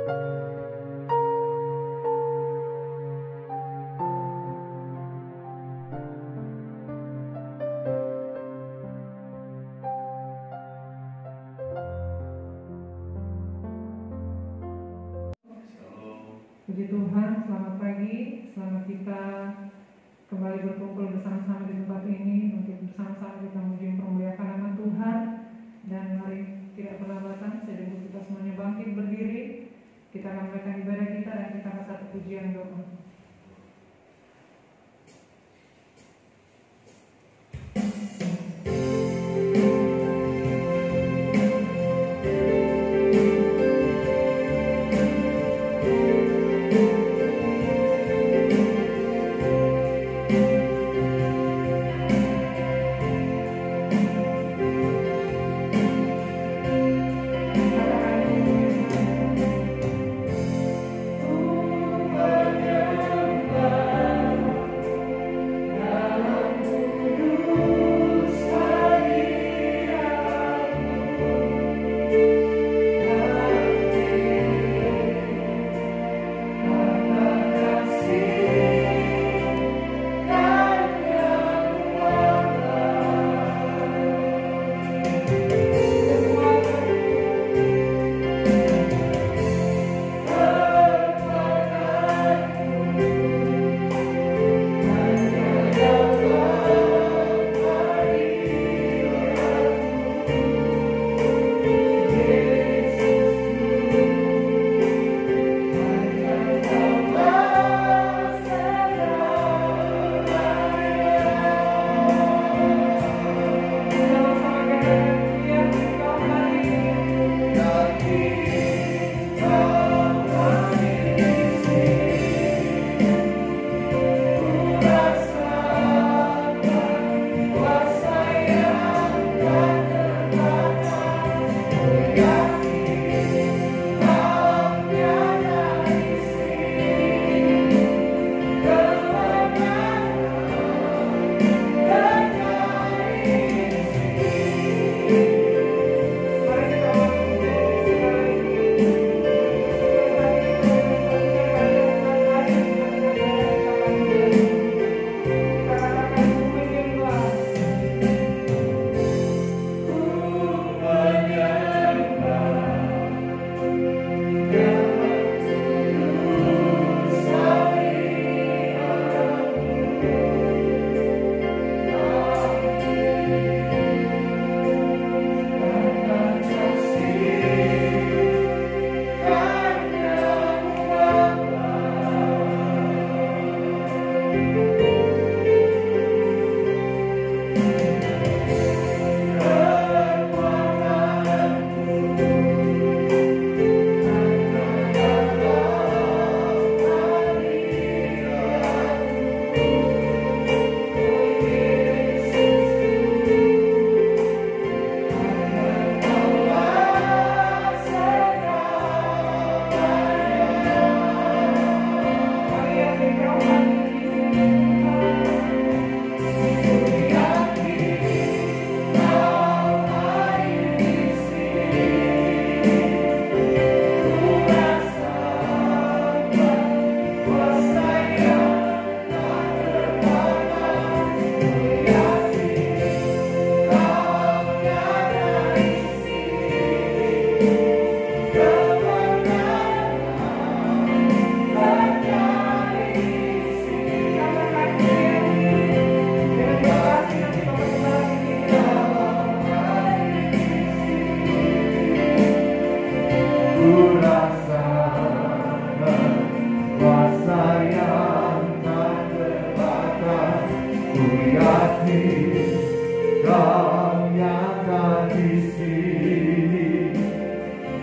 Puji Tuhan, selamat pagi, selamat kita kembali berkumpul bersama-sama di tempat ini untuk bersama-sama kita memuji memuliakan nama Tuhan. Dan mari tidak berlambatan, saya jemput kita semuanya bangkit berdiri. Kita akan melakukan ibadah kita dan kita akan satu pujian doa.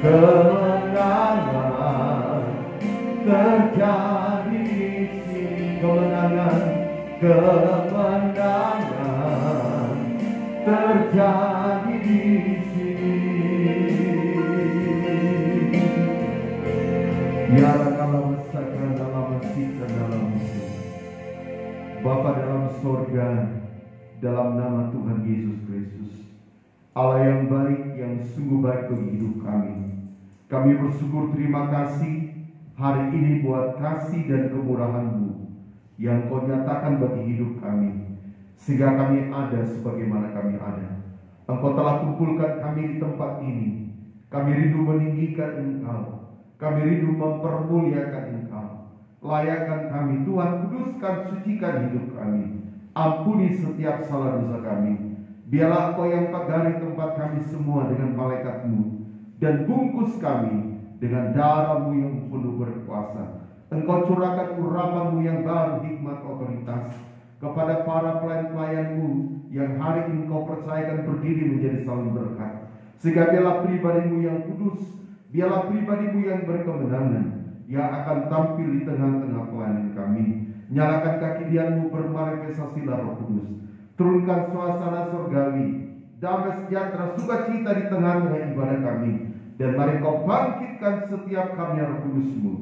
Kemenangan terjadi di sini, kemenangan terjadi di sini. Ya dalam sakral dalam sisa dalam Bapa dalam sorga, dalam nama Tuhan Yesus Kristus, Allah yang baik, yang sungguh baik bagi hidup kami. Kami bersyukur terima kasih hari ini buat kasih dan kemurahan-Mu yang Kau nyatakan bagi hidup kami, sehingga kami ada sebagaimana kami ada. Engkau telah kumpulkan kami di tempat ini. Kami rindu meninggikan Engkau, kami rindu mempermuliakan Engkau. Layakkan kami Tuhan, kuduskan, sucikan hidup kami. Ampuni setiap salah dosa kami. Biarlah Engkau yang pagari tempat kami semua dengan malaikat-Mu, dan bungkus kami dengan darah-Mu yang penuh berkuasa. Engkau curahkan urapan-Mu yang baru, hikmat, otoritas kepada para pelayan-pelayan-Mu yang hari ini Kau percayakan berdiri menjadi salur berkat. Sehingga biarlah pribadi-Mu yang kudus, biarlah pribadi-Mu yang berkemenangan yang akan tampil di tengah-tengah pelayanan kami. Nyalakan kaki-Mu bermanifestasilah Roh Kudus. Turunkan suasana surgawi, damai sejahtera, sukacita di tengah-tengah ibadah kami. Dan mari Kau bangkitkan setiap karya Roh Kudus-Mu,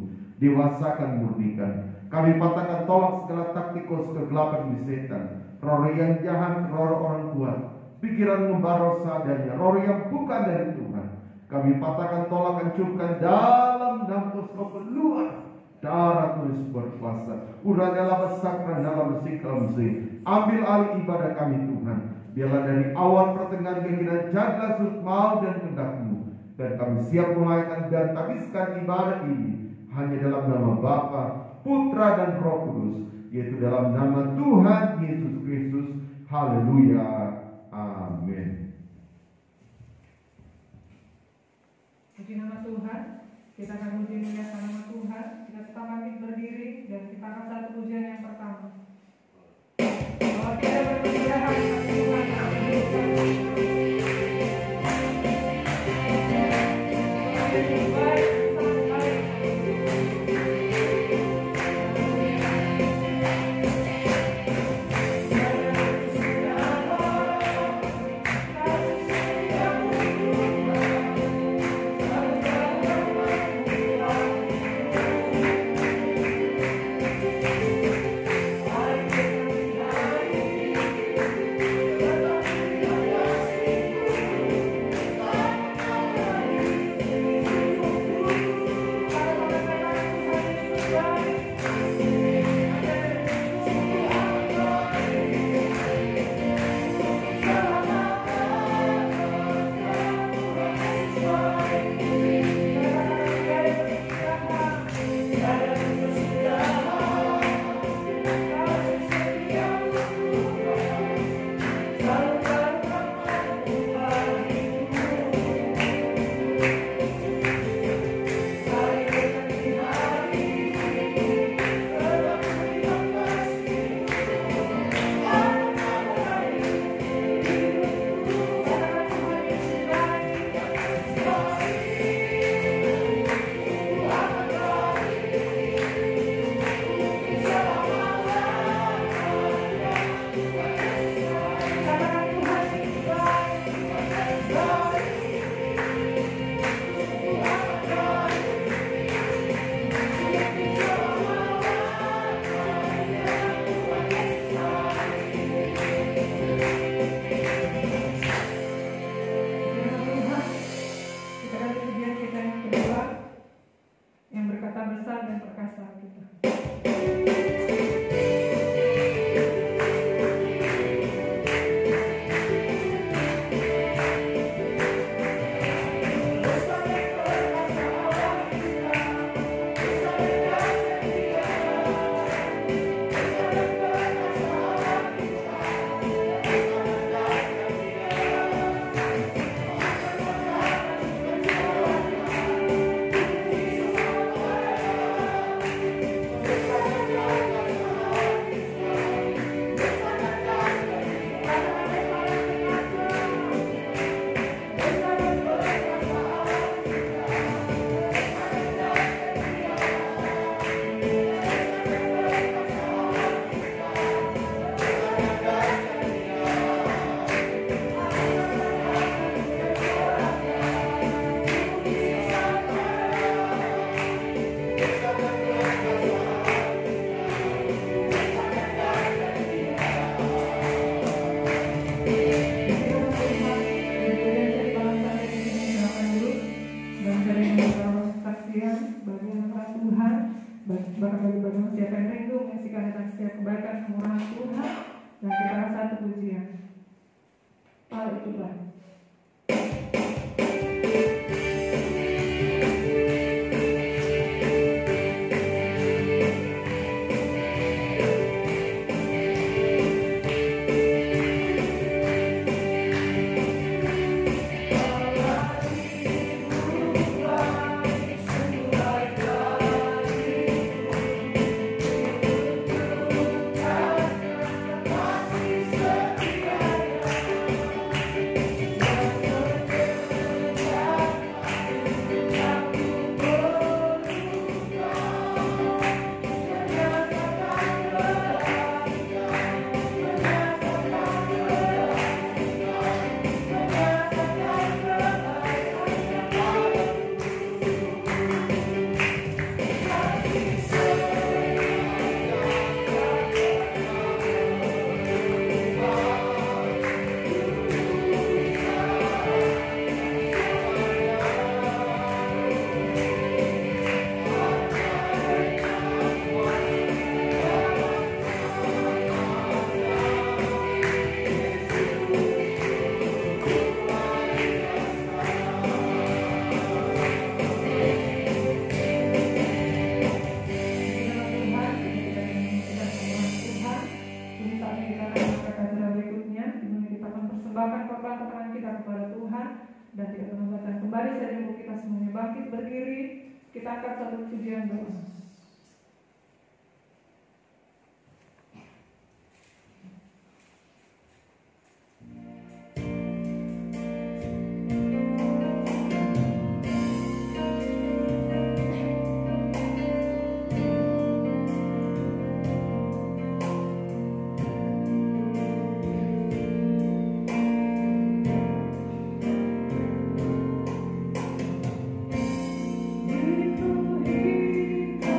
dewasakan, murnikan. Kami patahkan tolak segala taktikos kegelapan di setan, roh yang jahat, roh orang kuat, pikiran membara seadanya, roh yang bukan dari Tuhan. Kami patahkan tolak, hancurkan dalam nama Kau keluar darah Tuhan berkuasa. Uragalah besarkan dalam siklam sih. Ambil alih ibadah kami Tuhan. Biarlah dari awal pertengahan keinginan jadilah sudut mau dan kehendak-Mu. Dan kami siap melayani dan habiskan ibadah ini hanya dalam nama Bapa, Putra dan Roh Kudus, yaitu dalam nama Tuhan Yesus Kristus. Haleluya. Amin. Puji nama Tuhan. Kita akan puji muliakan nama Tuhan. Kita tetap bangkit berdiri dan kita akan satu pujian yang pertama. Bahwa kita berpindahan kepada Tuhan. pujian bagi anak Tuhan, bahkan bagi manusia yang rindu menyaksikan tentang setiap kebaikan kemurahan Tuhan, dan kita akan satu pujian. Allah itu baik. Kita akan satu pujian doa. Itu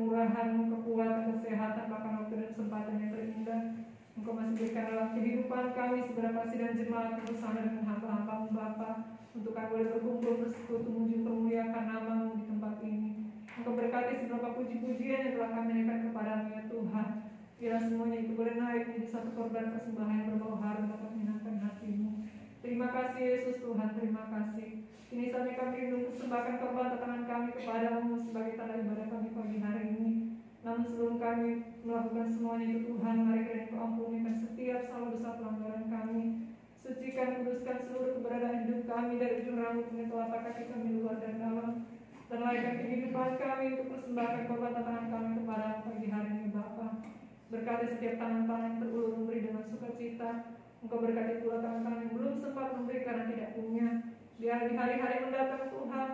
kemurahan-Mu, kekuatan, kesehatan, bahkan waktu dan kesempatan yang terindah. Engkau masih berikan dalam kehidupan kami seberapa kasih dan jemaat bersama dengan hamba-hamba-Mu Bapa, untuk kami boleh berkumpul bersekutu memuji permuliakan nama-Mu di tempat ini. Engkau berkati seberapa puji-pujian yang telah kami naikkan kepadamu ya Tuhan. Biarlah semuanya itu boleh naik menjadi satu korban persembahan yang berbau harum dapat menyenangkan hati-Mu. Terima kasih Yesus Tuhan, terima kasih. Kini saatnya kami rindu persembahkan korban tangan kami kepadamu sebagai tanda ibadah kami pagi hari ini. Namun sebelum kami melakukan semuanya itu Tuhan, mari kiranya Kau ampunikan setiap salah dosa pelanggaran kami. Sucikan, kuduskan seluruh keberadaan hidup kami dari ujung rambut hingga telapak kaki kami luar dan dalam. Dan layakan kehidupan kami untuk persembahkan korban tangan kami kepadamu pagi hari ini Bapa. Berkati setiap tangan-tangan yang terulur memberi dengan sukacita. Engkau berkati pula tangan-tangan yang belum sempat memberi karena tidak punya. Biar di hari-hari mendatang Tuhan,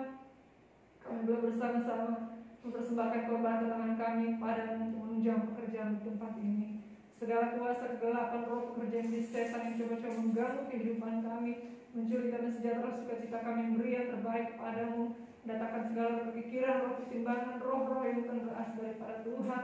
kami boleh bersama-sama mempersembahkan korban tangan kami padamu untuk menunjang pekerjaan di tempat ini. Segala kuasa kegelapan roh pekerjaan di setan yang coba-coba mengganggu kehidupan kami, mencuri dan sejahtera sukacita kami yang beri yang terbaik kepadamu. Datangkan segala kepikiran, roh ketimbangan, roh-roh yang bukan berasal daripada Tuhan.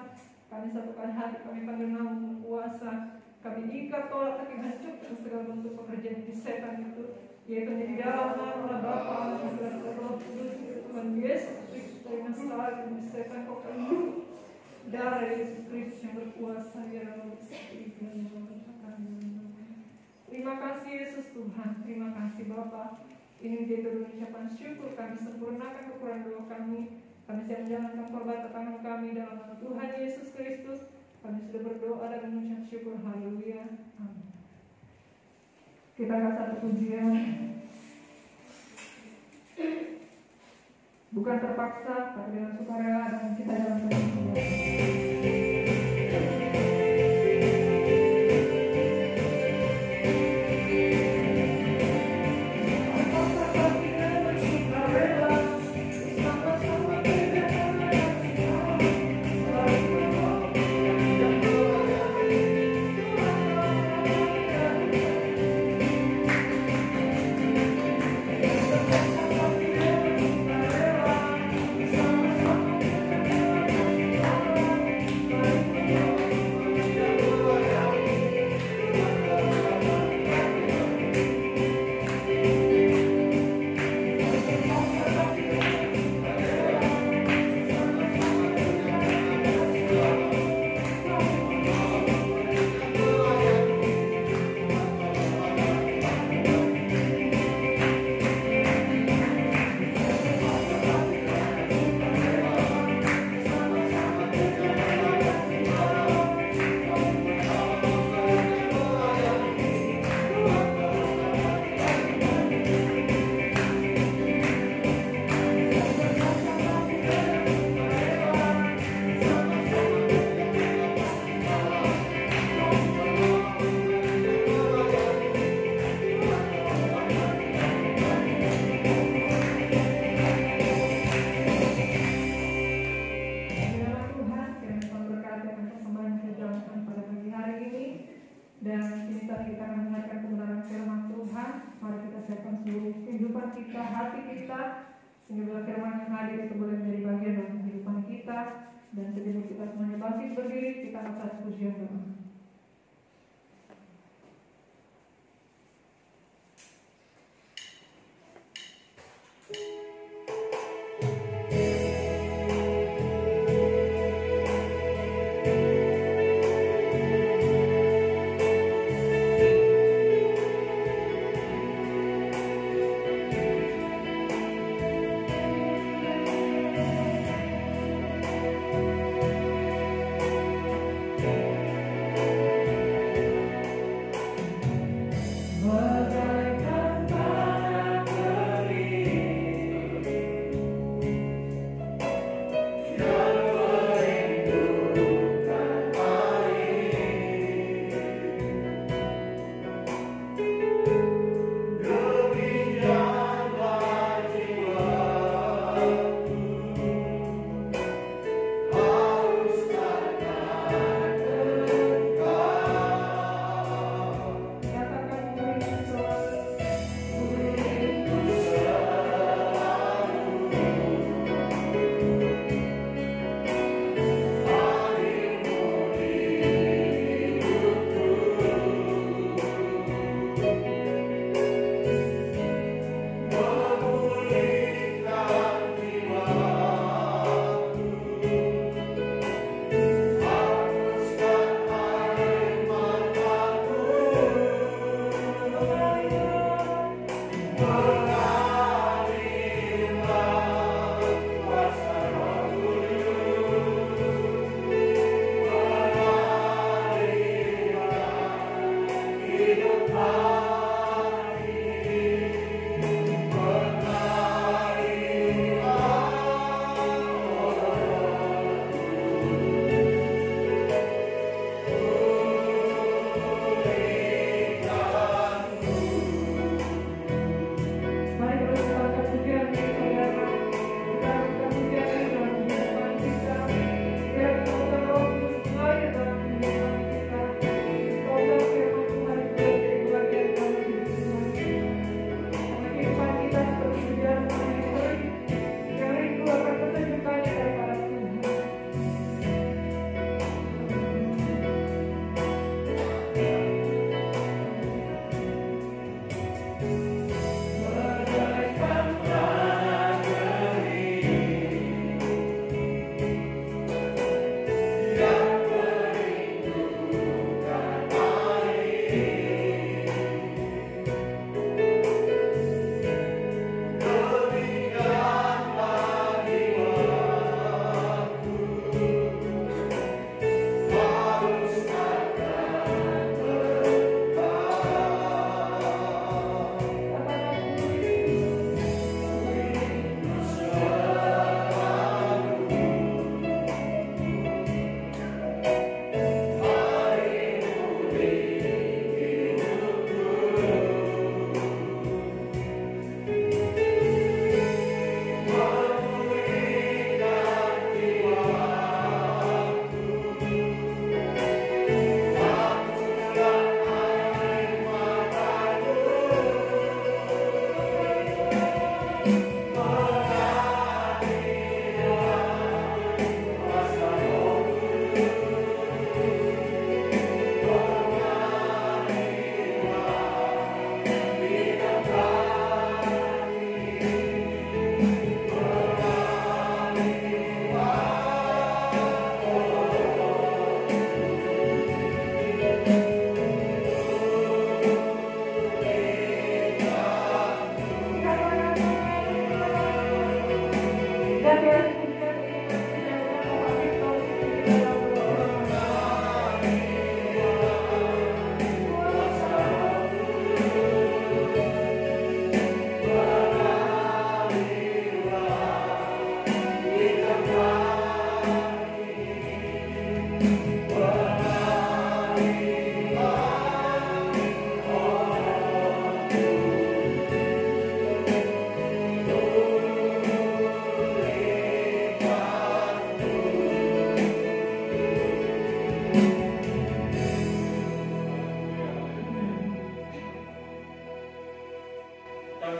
Kami satukan hati, kami panggil nama-Mu kuasa. Kami ikat tolak kami hancurkan segala bentuk pekerjaan di setan itu, yaitu di dalam nama Bapa, Anak, dan Roh Kudus, Tuhan Yesus Kristus dari Nazaret yang di setan Kau penuh darah Yesus Kristus yang berkuasa ya Rabb. Terima kasih Yesus Tuhan, terima kasih Bapa. Ini menjadi ucapan syukur kami, sempurnakan kekurangan doa kami. Kami siap menjalankan korban tangan kami dalam nama Tuhan Yesus Kristus. Kami sudah berdoa dan mengucap syukur. Haleluya. Amin. Kita akan satu pujian. Bukan terpaksa, tapi dengan sukarela, dan kita dalam kehidupan. Dan sebelum kita semuanya bangkit berdiri, kita akan satu pujian doa. Kami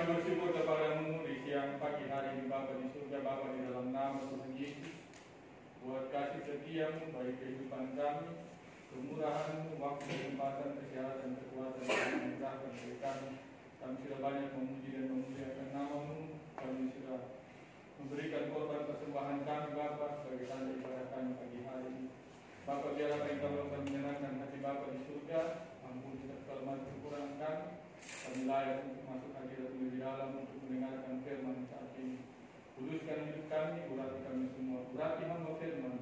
bersyukur kepadamu di siang pagi hari ini Bapa di surga, Bapa di dalam nama Tuhan Yesus, buat kasih setiamu bagi kehidupan kami, kemurahanmu, waktu, kesempatan, kesehatan, kekuatan, dan kemurahan bagi kami. Kami sudah banyak memuji dan memuliakan namamu, kami sudah memberikan korban persembahan kami Bapa sebagai tanda ibadah kami pagi hari ini. Bapa, biar apa yang kau lakukan menyenangkan hati Bapa di surga, ampuni setiap kelemahan kekurangan kami. Kami layak untuk masuk hadiratmu di dalam untuk mendengarkan firman saat ini. Kuduskan hidup kami, urati kami semua, urati hamba firman.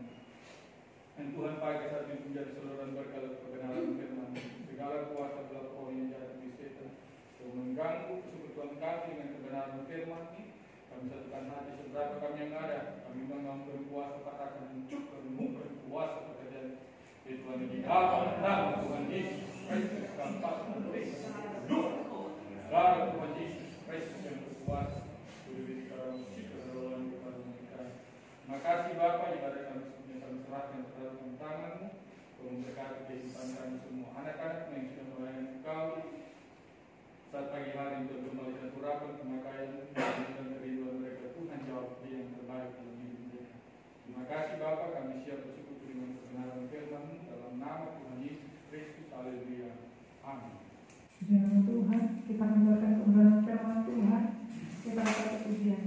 Dan Tuhan pagi saat ini menjadi saluran berkah kebenaran firman. Segala kuasa gelap roh yang jahat di setan yang mengganggu persekutuan kami dengan kebenaran firman. Kami satukan hati seberapa kami yang ada. Kami memang berkuasa katakan hancurkan berkuasa pekerjaan di Tuhan di dalam nama Tuhan Yesus Kristus keempat Darah Tuhan Yesus Kristus yang berkuasa, beri kami syukur kepada mereka. Terima kasih Bapa, ibadah kami serahkan ke dalam tangan-Mu, Kau memberkati kehidupan kami semua. Anak-anak yang sudah melayani Kau saat pagi hari untuk kembali dan urapan pemakaian dan kerinduan mereka, Tuhan jawab dia yang terbaik dalam hidup mereka. Terima kasih Bapa, kami siap bersyukur dengan kebenaran firman-Mu dalam nama Tuhan Yesus Kristus. Haleluya. Amin. Jangan Tuhan, kita mendengarkan kebenaran firman Tuhan, kita dapat pujian.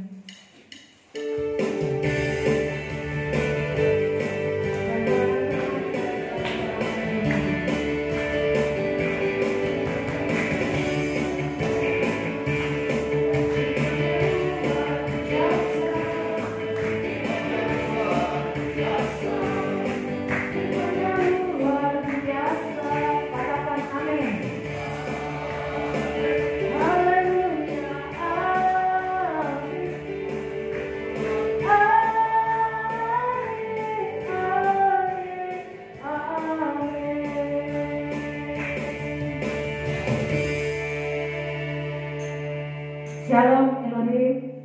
Shalom Elohim.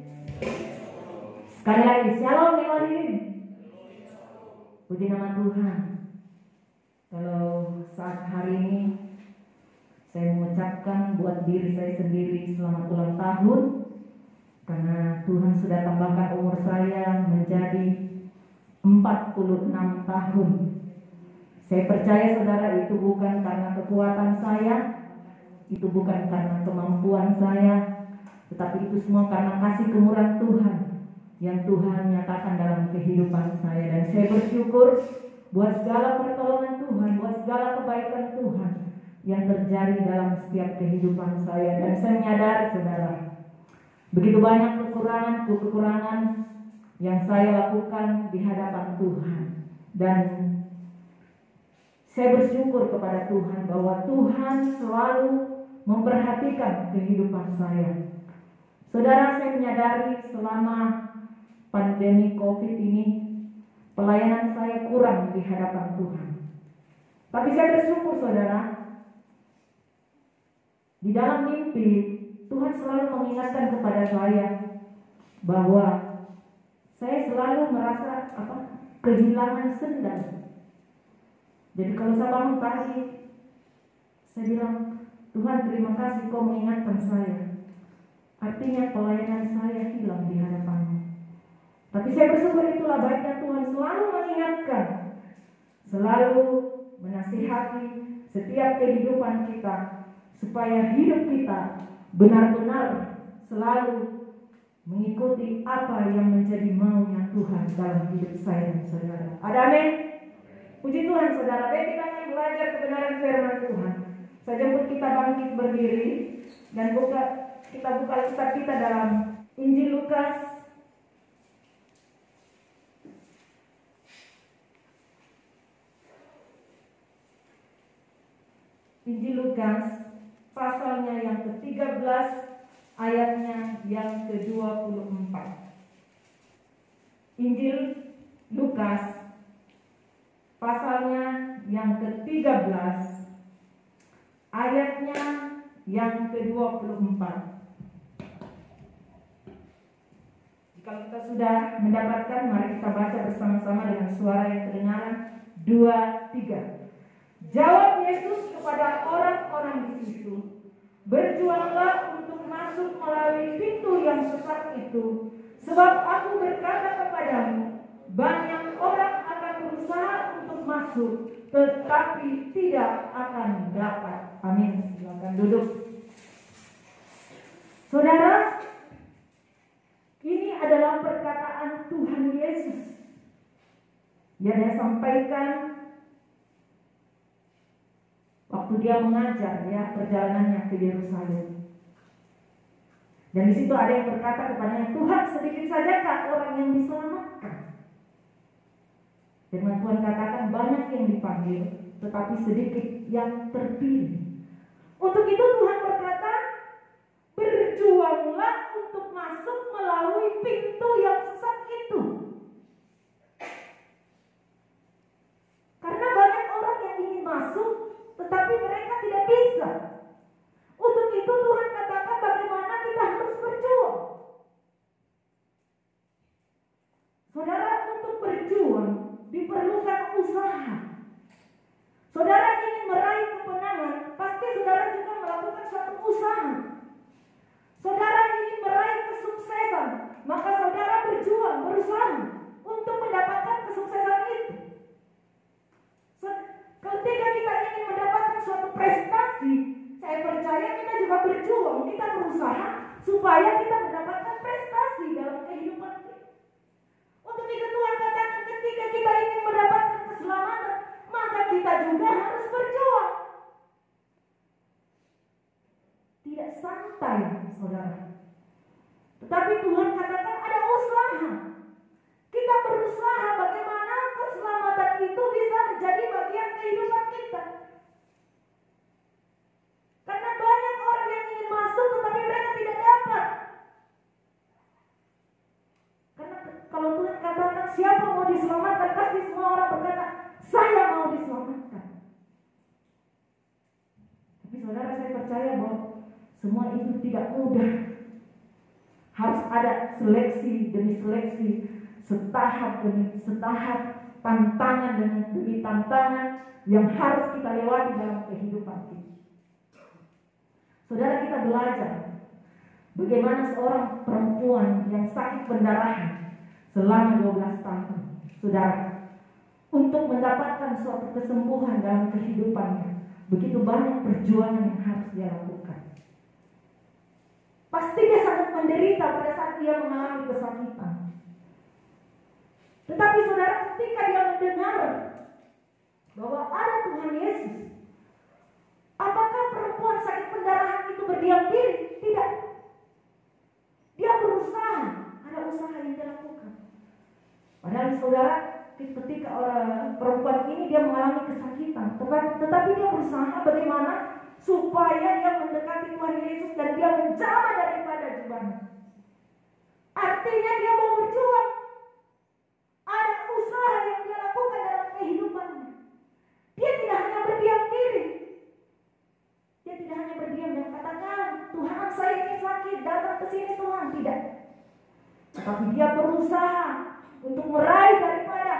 Sekali lagi Shalom Elohim. Puji nama Tuhan. Kalau saat hari ini saya mengucapkan buat diri saya sendiri selamat ulang tahun, karena Tuhan sudah tambahkan umur saya menjadi 46 tahun. Saya percaya saudara, itu bukan karena kekuatan saya, itu bukan karena kemampuan saya, tetapi itu semua karena kasih kemurahan Tuhan yang Tuhan nyatakan dalam kehidupan saya. Dan saya bersyukur buat segala pertolongan Tuhan, buat segala kebaikan Tuhan yang terjadi dalam setiap kehidupan saya. Dan saya menyadari saudara, begitu banyak kekurangan yang saya lakukan di hadapan Tuhan. Dan saya bersyukur kepada Tuhan bahwa Tuhan selalu memperhatikan kehidupan saya. Saudara, saya menyadari selama pandemi COVID ini pelayanan saya kurang di hadapan Tuhan. Tapi saya bersyukur saudara, di dalam mimpi Tuhan selalu mengingatkan kepada saya bahwa saya selalu merasa kehilangan sendal. Jadi kalau saya bangun pagi, saya bilang, Tuhan terima kasih Kau mengingatkan saya. Artinya pelayanan saya hilang di hadapan-Mu. Tapi saya bersyukur itulah baiknya Tuhan selalu mengingatkan, selalu menasihati setiap kehidupan kita, supaya hidup kita benar-benar selalu mengikuti apa yang menjadi maunya Tuhan dalam hidup saya dan saudara. Ada amin? Puji Tuhan saudara, kita akan belajar kebenaran firman Tuhan. Saya jemput kita bangkit berdiri dan kita buka Alkitab kita dalam Injil Lukas pasalnya yang ke-13 ayatnya yang ke-24. Injil Lukas pasal ke-13 ayatnya yang ke-24. Jika kita sudah mendapatkan, mari kita baca bersama-sama dengan suara yang kedengaran. 2, 3. Jawab Yesus kepada orang-orang di situ, berjuanglah untuk masuk melalui pintu yang sesat itu, sebab aku berkata kepadamu, banyak orang akan berusaha untuk masuk, tetapi tidak akan dapat. Amin. Silakan duduk. Saudara, ini adalah perkataan Tuhan Yesus yang dia sampaikan waktu dia mengajar perjalanannya ke Yerusalem. Dan di situ ada yang berkata kepadanya, Tuhan, sedikit sajakah orang yang diselamatkan? Firman Tuhan katakan, banyak yang dipanggil, tetapi sedikit yang terpilih. Untuk itu Tuhan berkata, berjuanglah untuk masuk melalui pintu yang sesat itu. Karena banyak orang yang ingin masuk, tetapi mereka tidak bisa. Untuk itu Tuhan katakan bagaimana kita harus berjuang. Saudara, untuk berjuang diperlukan usaha. Saudara ingin meraih kemenangan, pasti saudara juga melakukan suatu usaha. Saudara ingin meraih kesuksesan, maka saudara berjuang, berusaha untuk mendapatkan kesuksesan itu. Ketika kita ingin mendapatkan suatu prestasi, saya percaya kita juga berjuang, kita berusaha supaya kita mendapatkan prestasi dalam kehidupan kita. Untuk itu Tuhan katakan, ketika kita ingin mendapatkan keselamatan, maka kita juga harus berjuang. Tidak santai, saudara. Tetapi Tuhan katakan ada usaha. Kita berusaha bagaimana keselamatan itu bisa menjadi bagian kehidupan kita. Karena banyak orang yang ingin masuk tetapi mereka tidak dapat. Karena kalau Tuhan katakan siapa mau diselamatkan, pasti semua orang berkata, saya mau diselamatkan. Tapi saudara, saya percaya bahwa semua itu tidak mudah. Harus ada seleksi demi seleksi, setahap demi setahap, tantangan demi tantangan yang harus kita lewati dalam kehidupan kita. Saudara, kita belajar bagaimana seorang perempuan yang sakit pendarahan selama 12 tahun, saudara, untuk mendapatkan suatu kesembuhan dalam kehidupannya. Begitu banyak perjuangan yang harus dia lakukan. Pasti dia sangat menderita pada saat dia mengalami kesakitan. Tetapi saudara, ketika dia mendengar bahwa ada Tuhan Yesus, apakah perempuan sakit pendarahan itu berdiam diri? Tidak. Dia berusaha, ada usaha yang dia lakukan. Padahal saudara, ketika perempuan ini dia mengalami kesakitan, tetapi dia berusaha bagaimana supaya dia mendekati Tuhan Yesus dan dia menjama daripada jubahnya. Artinya dia mau berjuang. Ada usaha yang dia lakukan dalam kehidupannya. Dia tidak hanya berdiam diri. Dia tidak hanya berdiam dan katakan, Tuhan, saya ini sakit, datang ke sini Tuhan. Tidak. Tetapi dia berusaha untuk meraih daripada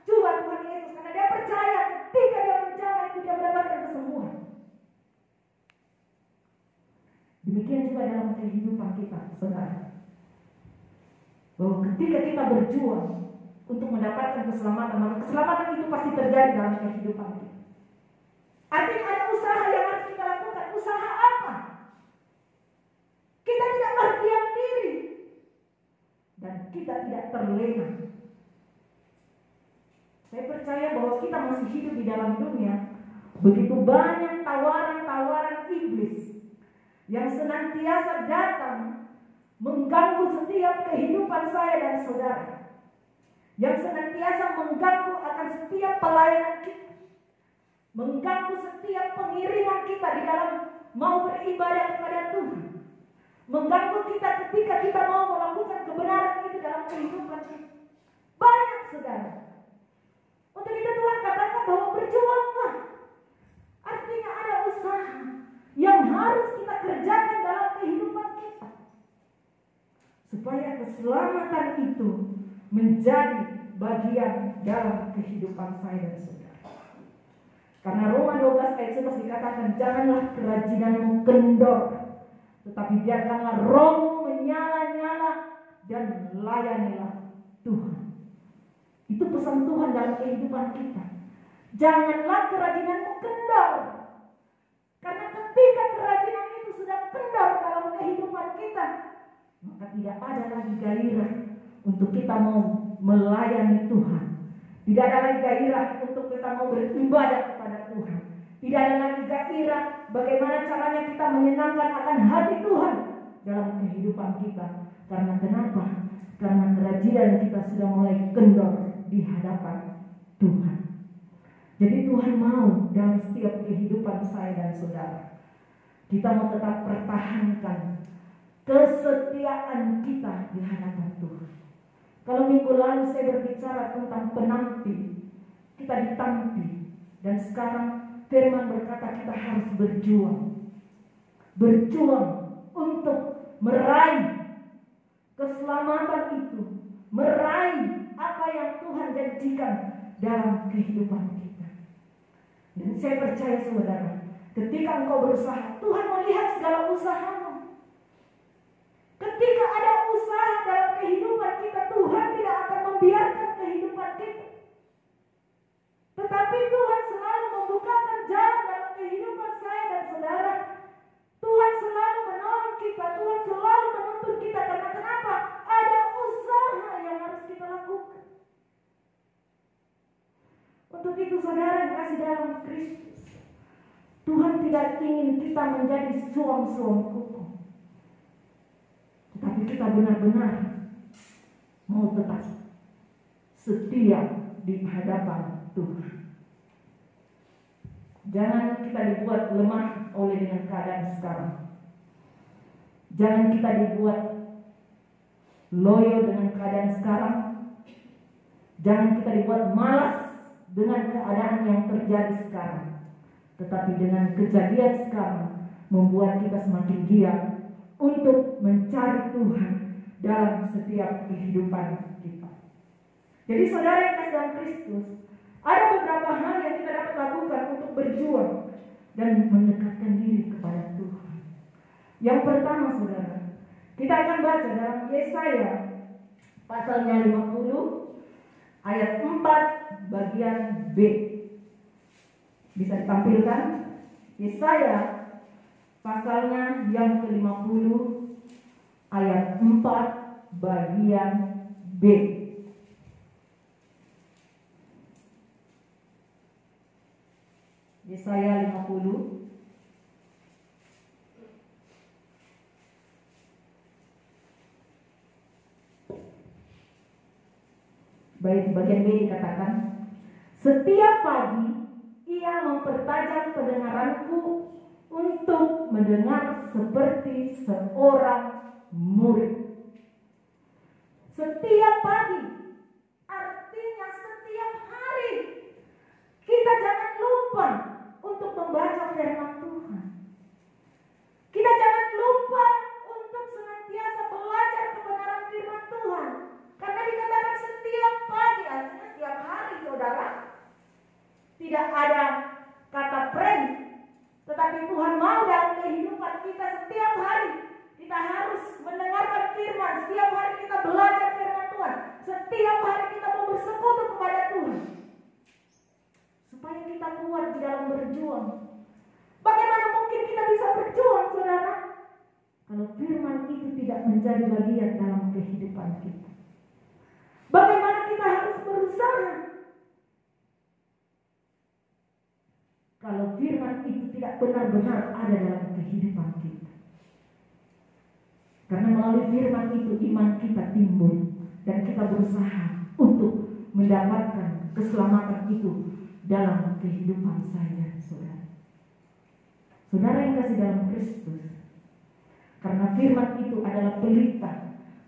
jubah Tuhan Yesus. Karena dia percaya ketika dia menjama itu dia mendapatkan kesembuhan. Demikian juga dalam kehidupan kita, saudara. Bahwa ketika kita berjuang untuk mendapatkan keselamatan, maka keselamatan itu pasti terjadi dalam kehidupan kita. Artinya ada usaha yang harus kita lakukan. Usaha apa? Kita tidak berdiam diri dan kita tidak terlena. Saya percaya bahwa kita masih hidup di dalam dunia. Begitu banyak tawaran-tawaran iblis yang senantiasa datang mengganggu setiap kehidupan saya dan saudara, yang senantiasa mengganggu akan setiap pelayanan kita, mengganggu setiap pengiriman kita di dalam mau beribadah kepada Tuhan, mengganggu kita ketika kita mau melakukan kebenaran itu dalam kehidupan kita. Banyak, saudara. Untuk itu Tuhan katakan bahwa berjuanglah keselamatan itu menjadi bagian dalam kehidupan saya dan saudara. Karena Roma 12 ayat 11 dikatakan, janganlah kerajinanmu kendor, tetapi biarkanlah rohmu menyala-nyala dan layanilah Tuhan. Itu pesan Tuhan dalam kehidupan kita. Janganlah kerajinanmu kendor. Karena ketika kerajinan itu sudah kendor dalam kehidupan kita, maka tidak ada lagi gairah untuk kita mau melayani Tuhan. Tidak ada lagi gairah untuk kita mau beribadah kepada Tuhan. Tidak ada lagi gairah bagaimana caranya kita menyenangkan akan hati Tuhan dalam kehidupan kita. Karena kenapa? Karena kerajinan kita sudah mulai kendor di hadapan Tuhan. Jadi Tuhan mau dalam setiap kehidupan saya dan saudara, kita mau tetap pertahankan kesetiaan kita di hadapan Tuhan. Kalau minggu lalu saya berbicara tentang penanti, kita ditanti, dan sekarang firman berkata kita harus berjuang. Berjuang untuk meraih keselamatan itu, meraih apa yang Tuhan janjikan dalam kehidupan kita. Dan saya percaya saudara, ketika engkau berusaha, Tuhan melihat segala usahamu. Ketika ada usaha dalam kehidupan kita, Tuhan tidak akan membiarkan kehidupan kita. Tetapi Tuhan selalu membukakan jalan dalam kehidupan saya dan saudara. Tuhan selalu menolong kita, Tuhan selalu menuntun kita. Karena kenapa? Ada usaha yang harus kita lakukan. Untuk itu saudara yang kasih dalam Kristus, Tuhan tidak ingin kita menjadi suam-suam kuku, tetapi kita benar-benar mau tetap setia di hadapan Tuhan. Jangan kita dibuat lemah oleh dengan keadaan sekarang. Jangan kita dibuat loyo dengan keadaan sekarang. Jangan kita dibuat malas dengan keadaan yang terjadi sekarang. Tetapi dengan kejadian sekarang membuat kita semakin giat untuk mencari Tuhan dalam setiap kehidupan kita. Jadi saudara yang kasih dalam Kristus, ada beberapa hal yang kita dapat lakukan untuk berjuang dan mendekatkan diri kepada Tuhan. Yang pertama saudara, kita akan baca dalam Yesaya pasalnya 50 ayat 4 bagian B. Bisa ditampilkan? Yesaya pasalnya yang ke-50 ayat 4 bagian B. Yesaya 50 bagian B dikatakan, setiap pagi ia mempertajam pendengaranku untuk mendengar seperti seorang murid. Setiap pagi artinya setiap hari. Kita jangan lupa untuk membaca firman Tuhan. Kita jangan lupa untuk senantiasa belajar kebenaran firman Tuhan. Karena dikatakan setiap pagi, artinya setiap hari saudara. Tidak ada kata prank, tetapi Tuhan mau dalam kehidupan kita setiap hari. Kita harus mendengarkan firman, setiap hari kita belajar firman Tuhan. Setiap hari kita mau bersekutu kepada Tuhan. Supaya kita kuat di dalam berjuang. Bagaimana mungkin kita bisa berjuang saudara, kalau firman itu tidak menjadi bagian dalam kehidupan kita? Bagaimana kita harus berusaha kalau firman itu tidak benar-benar ada dalam kehidupan kita? Karena melalui firman itu iman kita timbul dan kita berusaha untuk mendapatkan keselamatan itu dalam kehidupan saya, saudara. Saudara yang kasih dalam Kristus, karena firman itu adalah pelita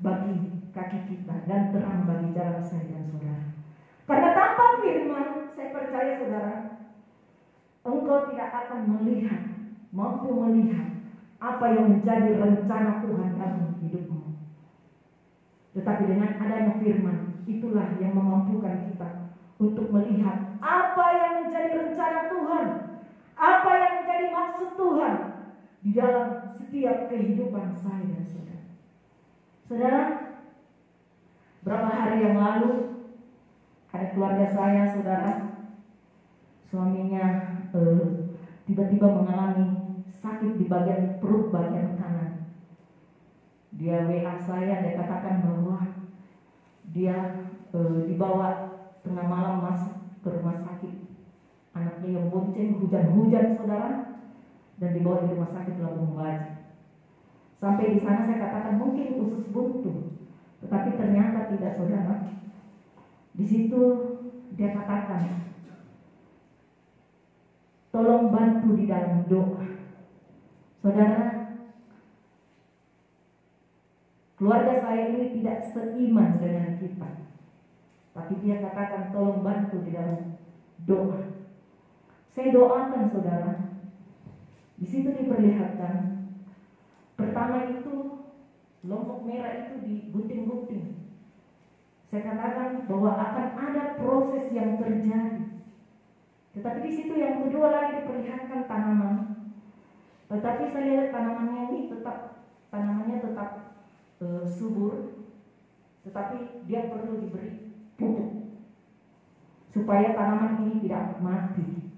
bagi kaki kita dan terang bagi jalan saya dan saudara. Karena tanpa firman, saya percaya saudara, engkau tidak akan mampu melihat apa yang menjadi rencana Tuhan dalam hidupmu. Tetapi dengan adanya firman, itulah yang memampukan kita untuk melihat apa yang menjadi rencana Tuhan, apa yang menjadi maksud Tuhan di dalam setiap kehidupan saya dan saudara. Saudara, berapa hari yang lalu ada keluarga saya, saudara, suaminya tiba-tiba mengalami sakit di bagian perut bagian kanan. Dia WA saya, dia katakan bahwa dia dibawa tengah malam masuk ke rumah sakit. Anaknya yang bonceng, hujan-hujan saudara, dan dibawa di rumah sakit Labuan Bajo. Sampai di sana saya katakan mungkin usus buntu, tetapi ternyata tidak, saudara. Di situ dia katakan, tolong bantu di dalam doa. Saudara, keluarga saya ini tidak seiman dengan kita, tapi dia katakan tolong bantu di dalam doa. Saya doakan, saudara. Di situ diperlihatkan, pertama itu lombok merah itu digunting-gunting. Saya katakan bahwa akan ada proses yang terjadi. Tetapi di situ yang kedua lagi diperlihatkan tanaman. Tetapi saya lihat tanamannya ini tanamannya tetap subur, tetapi dia perlu diberi pupuk supaya tanaman ini tidak mati.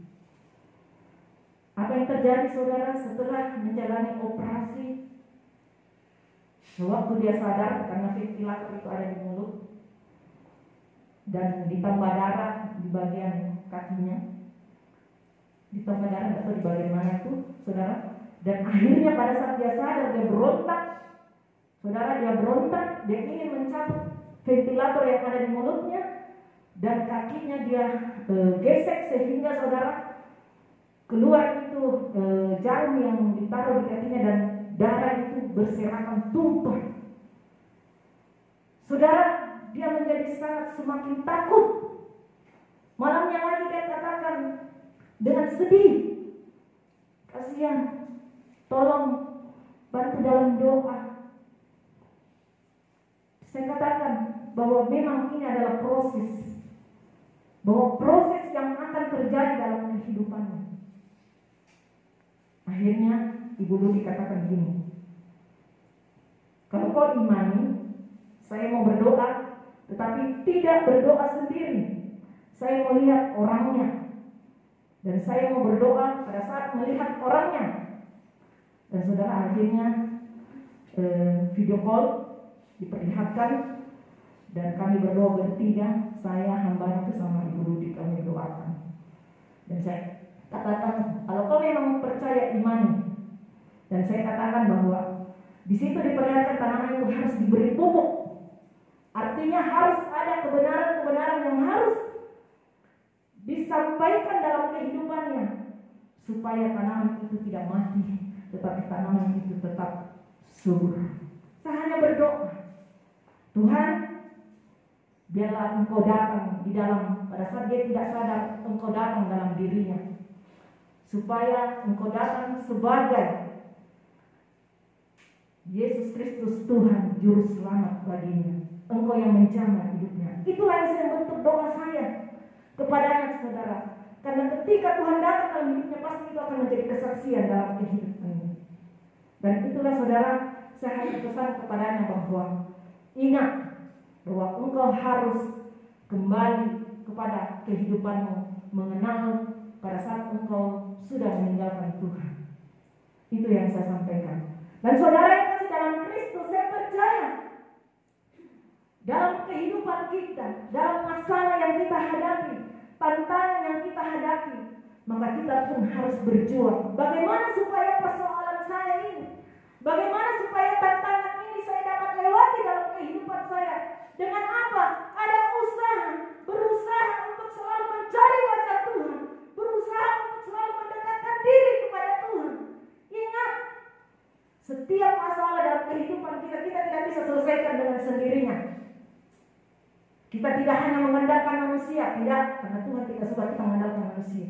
Apa yang terjadi, saudara, setelah menjalani operasi, sewaktu dia sadar karena ventilator itu ada di mulut dan ditambah darah di bagian kakinya, ditambah darah atau di bagian mana itu, saudara, dan akhirnya pada saat dia sadar dia berontak. Saudara, dia berontak, dia ingin mencabut ventilator yang ada di mulutnya dan kakinya dia gesek sehingga, saudara, keluar itu jarum yang ditaruh di kakinya dan darah itu berserakan tumpah. Saudara, dia menjadi sangat semakin takut. Malamnya lagi dia katakan dengan sedih, kasihan, tolong bantu dalam doa. Saya katakan bahwa memang ini adalah proses, bahwa proses yang akan terjadi dalam kehidupannya. Akhirnya Ibu Ludi katakan gini, kalau kau imani, saya mau berdoa, tetapi tidak berdoa sendiri. Saya mau lihat orangnya, dan saya mau berdoa pada saat melihat orangnya. Dan saudara, akhirnya video call diperlihatkan dan kami berdoa bertiga, saya, hamba itu sama Ibu Ludi, kami doakan. Dan saya katakan, kalau kau memang percaya imani, dan saya katakan bahwa di situ diperlihatkan tanaman itu harus diberi pupuk. Artinya harus ada kebenaran-kebenaran yang harus disampaikan dalam kehidupannya supaya tanaman itu tidak mati, tetapi tanaman itu tetap subur. Saya hanya berdoa, Tuhan, biarlah Engkau datang di dalam, pada saat dia tidak sadar, Engkau datang dalam dirinya, supaya Engkau datang sebagai Yesus Kristus Tuhan, Juru Selamat baginya. Engkau yang menjamah hidupnya. Itulah yang saya bentuk doa saya kepadanya, saudara. Karena ketika Tuhan datang dalam hidupnya, pasti itu akan menjadi kesaksian dalam kehidupannya. Dan itulah, saudara, saya harus pesan kepadanya bahwa ingat bahwa engkau harus kembali kepada kehidupanmu, mengenal pada saat engkau sudah meninggalkan Tuhan. Itu yang saya sampaikan. Dan saudara yang kasih dalam Kristus, saya percaya dalam kehidupan kita, dalam masalah yang kita hadapi, tantangan yang kita hadapi, maka kita pun harus berjuang. Bagaimana supaya persoalan saya ini, bagaimana supaya tantangan ini saya dapat lewati dalam kehidupan saya? Dengan apa? Ada usaha, berusaha untuk selalu mencari wajah Tuhan, berusaha untuk selalu mendekatkan diri kepada Tuhan. Ingat, setiap masalah dalam kehidupan kita tidak bisa selesaikan dengan sendirinya. Kita tidak hanya mengandalkan manusia, tidak, karena Tuhan tidak suka kita mengandalkan manusia.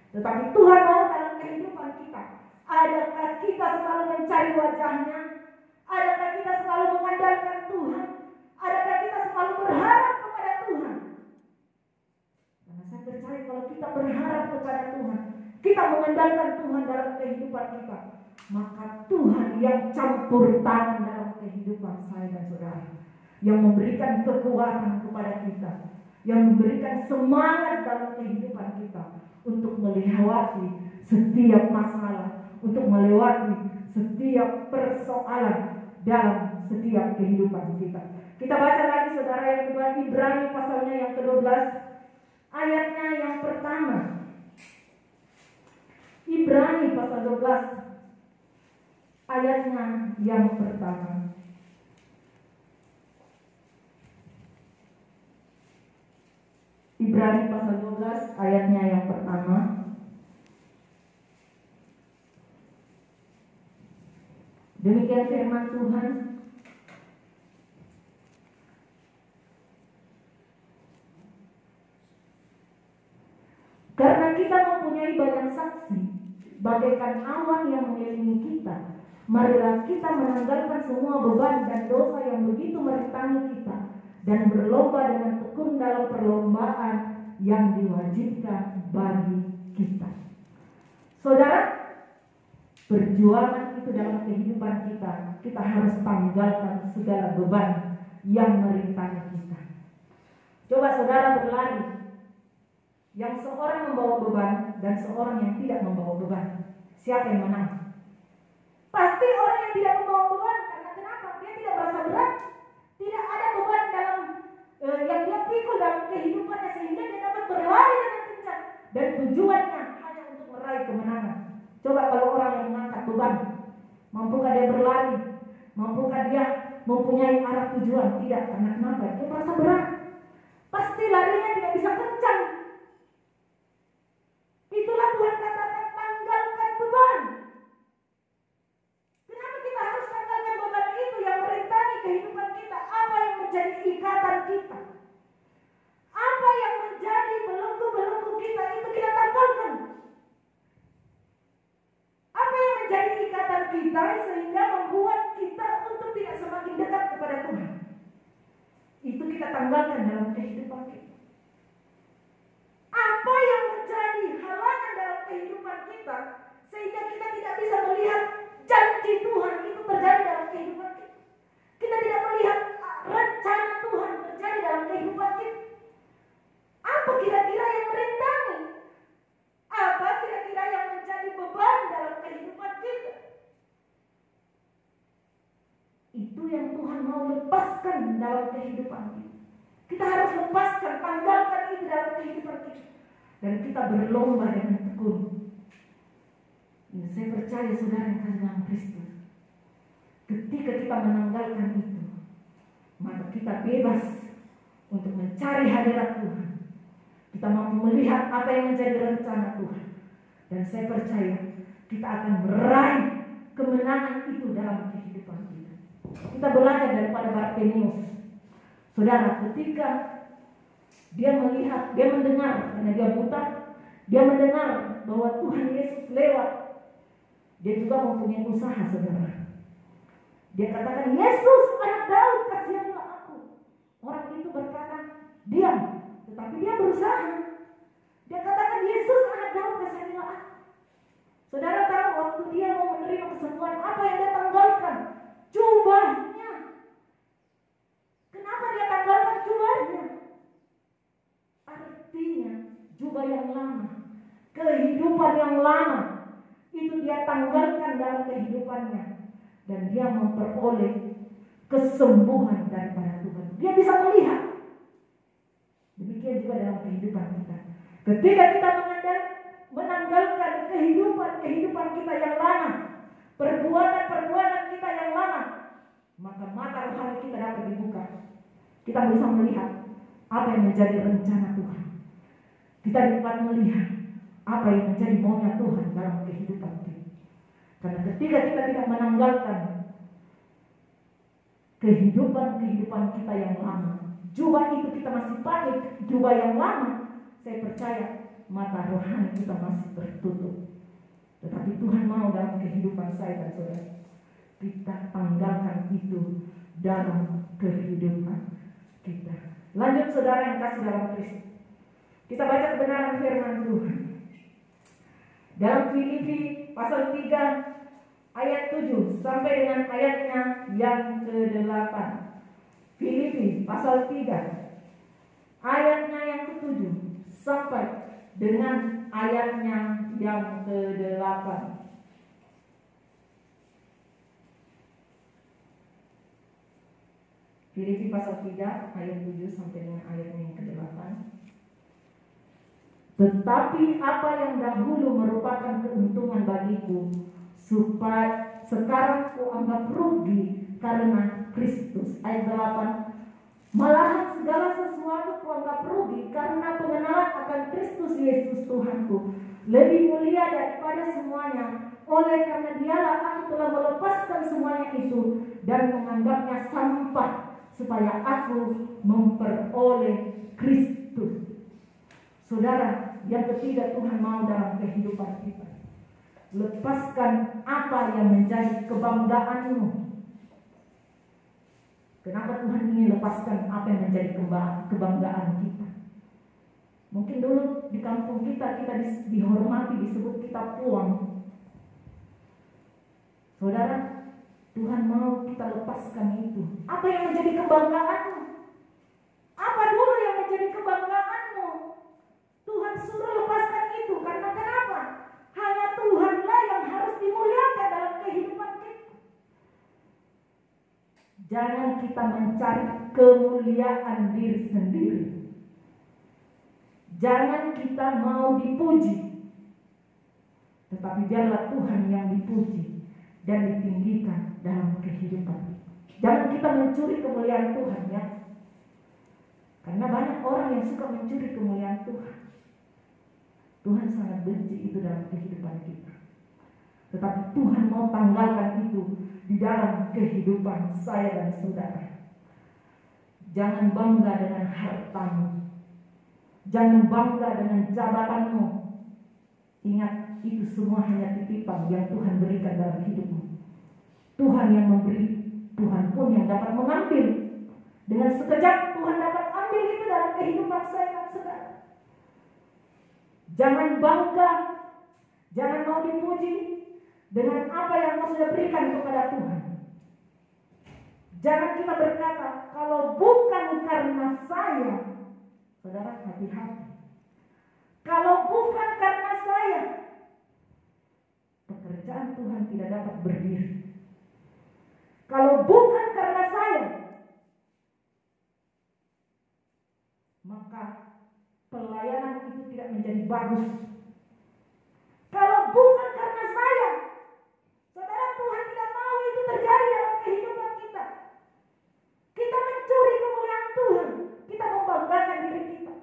Tetapi Tuhan mau dalam kehidupan kita. Adakah kita selalu mencari wajahnya? Adakah kita selalu mengandalkan Tuhan? Adakah kita selalu berharap kepada Tuhan? Karena saya percaya kalau kita berharap kepada Tuhan, kita mengandalkan Tuhan dalam kehidupan kita, maka Tuhan yang campur tangan dalam kehidupan saya dan saudara, yang memberikan kekuatan kepada kita, yang memberikan semangat dalam kehidupan kita untuk melewati setiap masalah, untuk melewati setiap persoalan dalam setiap kehidupan kita. Kita baca lagi saudara yang kedua, Ibrani pasalnya yang ke-12, ayatnya yang pertama. Ibrani pasal 12, ayatnya yang pertama. Ibrani pasal 12 ayatnya yang pertama. Demikian firman Tuhan. Karena kita mempunyai banyak saksi, bagaikan awan yang mengelilingi kita, marilah kita menanggalkan semua beban dan dosa yang begitu merintangi kita, dan berlomba dengan tekun dalam perlombaan yang diwajibkan bagi kita. Saudara, perjuangan itu dalam kehidupan kita harus tanggalkan segala beban yang merintangi kita. Coba saudara berlari, yang seorang membawa beban dan seorang yang tidak membawa beban, siapa yang menang? Pasti orang yang tidak membawa beban. Karena kenapa? Dia tidak merasa berat. Tidak ada beban dalam yang dia pikul dalam kehidupannya, sehingga dia dapat berlari dengan kencang dan tujuannya hanya untuk meraih kemenangan. Coba kalau orang yang mengangkat beban, mampukah dia berlari? Mampukah dia mempunyai arah tujuan? Tidak. Karena kenapa? Dia merasa berat. Pasti larinya tidak bisa kencang. Itulah Tuhan katakan, tanggalkan beban. Kenapa kita harus tanggalkan beban itu yang merintangi kehidupan kita? Apa yang menjadi ikatan kita? Apa yang menjadi belenggu-belenggu kita, itu kita tanggalkan. Apa yang menjadi ikatan kita sehingga membuat kita untuk tidak semakin dekat kepada Tuhan, itu kita tanggalkan dalam kehidupan kita. Apa yang menjadi halangan dalam kehidupan kita sehingga kita tidak bisa melihat janji Tuhan itu terjadi dalam kehidupan kita. Kita tidak melihat rencana Tuhan terjadi dalam kehidupan kita. Apa kira-kira yang merintangi? Apa kira-kira yang menjadi beban dalam kehidupan kita? Itu yang Tuhan mau lepaskan dalam kehidupan kita. Kita harus lepaskan, tanggalkan itu dalam kehidupan kita. Dan kita berlomba dengan tekun. Ya, saya percaya saudara yang kasih dalam Kristus, ketika kita menanggalkan itu, maka kita bebas untuk mencari hadirat Tuhan. Kita mampu melihat apa yang menjadi rencana Tuhan. Dan saya percaya kita akan meraih kemenangan itu dalam kehidupan kita. Kita belajar daripada Bartimeus. Saudara, ketika dia melihat, dia mendengar, karena dia buta, dia mendengar bahwa Tuhan Yesus lewat. Dia juga mempunyai usaha, saudara. Dia katakan, Yesus anak Daud, kasihanlah aku. Orang itu berkata, diam. Tetapi dia berusaha. Dia katakan, Yesus anak Daud, kasihanlah aku. Saudara tahu waktu dia mau menerima kesembuhan, apa yang dia tanggalkan? Jubahnya. Kenapa dia tanggalkan jubahnya? Artinya jubah yang lama, kehidupan yang lama, itu dia tanggalkan dalam kehidupannya. Dan dia memperoleh kesembuhan daripada Tuhan. Dia bisa melihat. Demikian juga dalam kehidupan kita. Ketika kita menanggalkan kehidupan kita yang lama, perbuatan kita yang lama, maka mata rohani kita dapat dibuka. Kita bisa melihat apa yang menjadi rencana Tuhan. Kita dapat melihat apa yang menjadi maunya Tuhan dalam kehidupan kita. Karena ketika kita tidak menanggalkan kehidupan kita yang lama, jubah itu kita masih pakai jubah yang lama, saya percaya mata rohani kita masih tertutup. Tetapi Tuhan mau dalam kehidupan saya dan saudara, kita tanggalkan itu dalam kehidupan kita. Lanjut saudara yang kasih dalam Kristus. Kita baca kebenaran firman Tuhan. Dalam Filipi pasal 3 ayat 7 sampai dengan ayatnya yang ke-8. Filipi pasal 3 ayatnya yang ke-7 sampai dengan ayatnya yang ke-8. Filipi pasal 3 ayat 7 sampai dengan ayatnya yang ke-8. Tetapi apa yang dahulu merupakan keuntungan bagiku, supaya sekarang kuanggap rugi karena Kristus. Ayat 8. Malahan segala sesuatu kuanggap rugi karena pengenalan akan Kristus Yesus Tuhanku lebih mulia daripada semuanya. Oleh karena dialah aku telah melepaskan semuanya itu dan menganggapnya sampah, supaya aku memperoleh Kristus. Saudara, yang ketiga Tuhan mau dalam kehidupan kita. Lepaskan apa yang menjadi kebanggaanmu. Kenapa Tuhan ingin lepaskan apa yang menjadi kebanggaan kita? Mungkin dulu di kampung kita dihormati, disebut kita puang. Saudara, Tuhan mau kita lepaskan itu. Apa yang menjadi kebanggaanmu? Apa dulu yang menjadi kebanggaanmu? Tuhan suruh lepaskan itu. Karena kenapa? Hanya Tuhanlah yang harus dimuliakan dalam kehidupan kita. Jangan kita mencari kemuliaan diri sendiri. Jangan kita mau dipuji. Tetapi biarlah Tuhan yang dipuji dan ditinggikan dalam kehidupan. Jangan kita mencuri kemuliaan Tuhan, ya. Karena banyak orang yang suka mencuri kemuliaan Tuhan. Tuhan sangat benci itu dalam kehidupan kita. Tetapi Tuhan mau tanggalkan itu di dalam kehidupan saya dan saudara. Jangan bangga dengan hartamu. Jangan bangga dengan jabatanmu. Ingat, itu semua hanya titipan yang Tuhan berikan dalam hidupmu. Tuhan yang memberi, Tuhan pun yang dapat mengambil. Dengan sekejap Tuhan dapat ambil itu dalam kehidupan saya dan saudara. Jangan bangga, jangan mau dipuji dengan apa yang kau sudah berikan kepada Tuhan. Jangan kita berkata, kalau bukan karena saya, saudara, hati-hati. Kalau bukan karena saya, pekerjaan Tuhan tidak dapat berdiri. Kalau bukan karena saya, maka pelayanan itu tidak menjadi bagus. Kalau bukan karena saya, saudara, Tuhan tidak mau itu terjadi dalam kehidupan kita. Kita mencuri kemuliaan Tuhan. Kita membanggakan diri kita.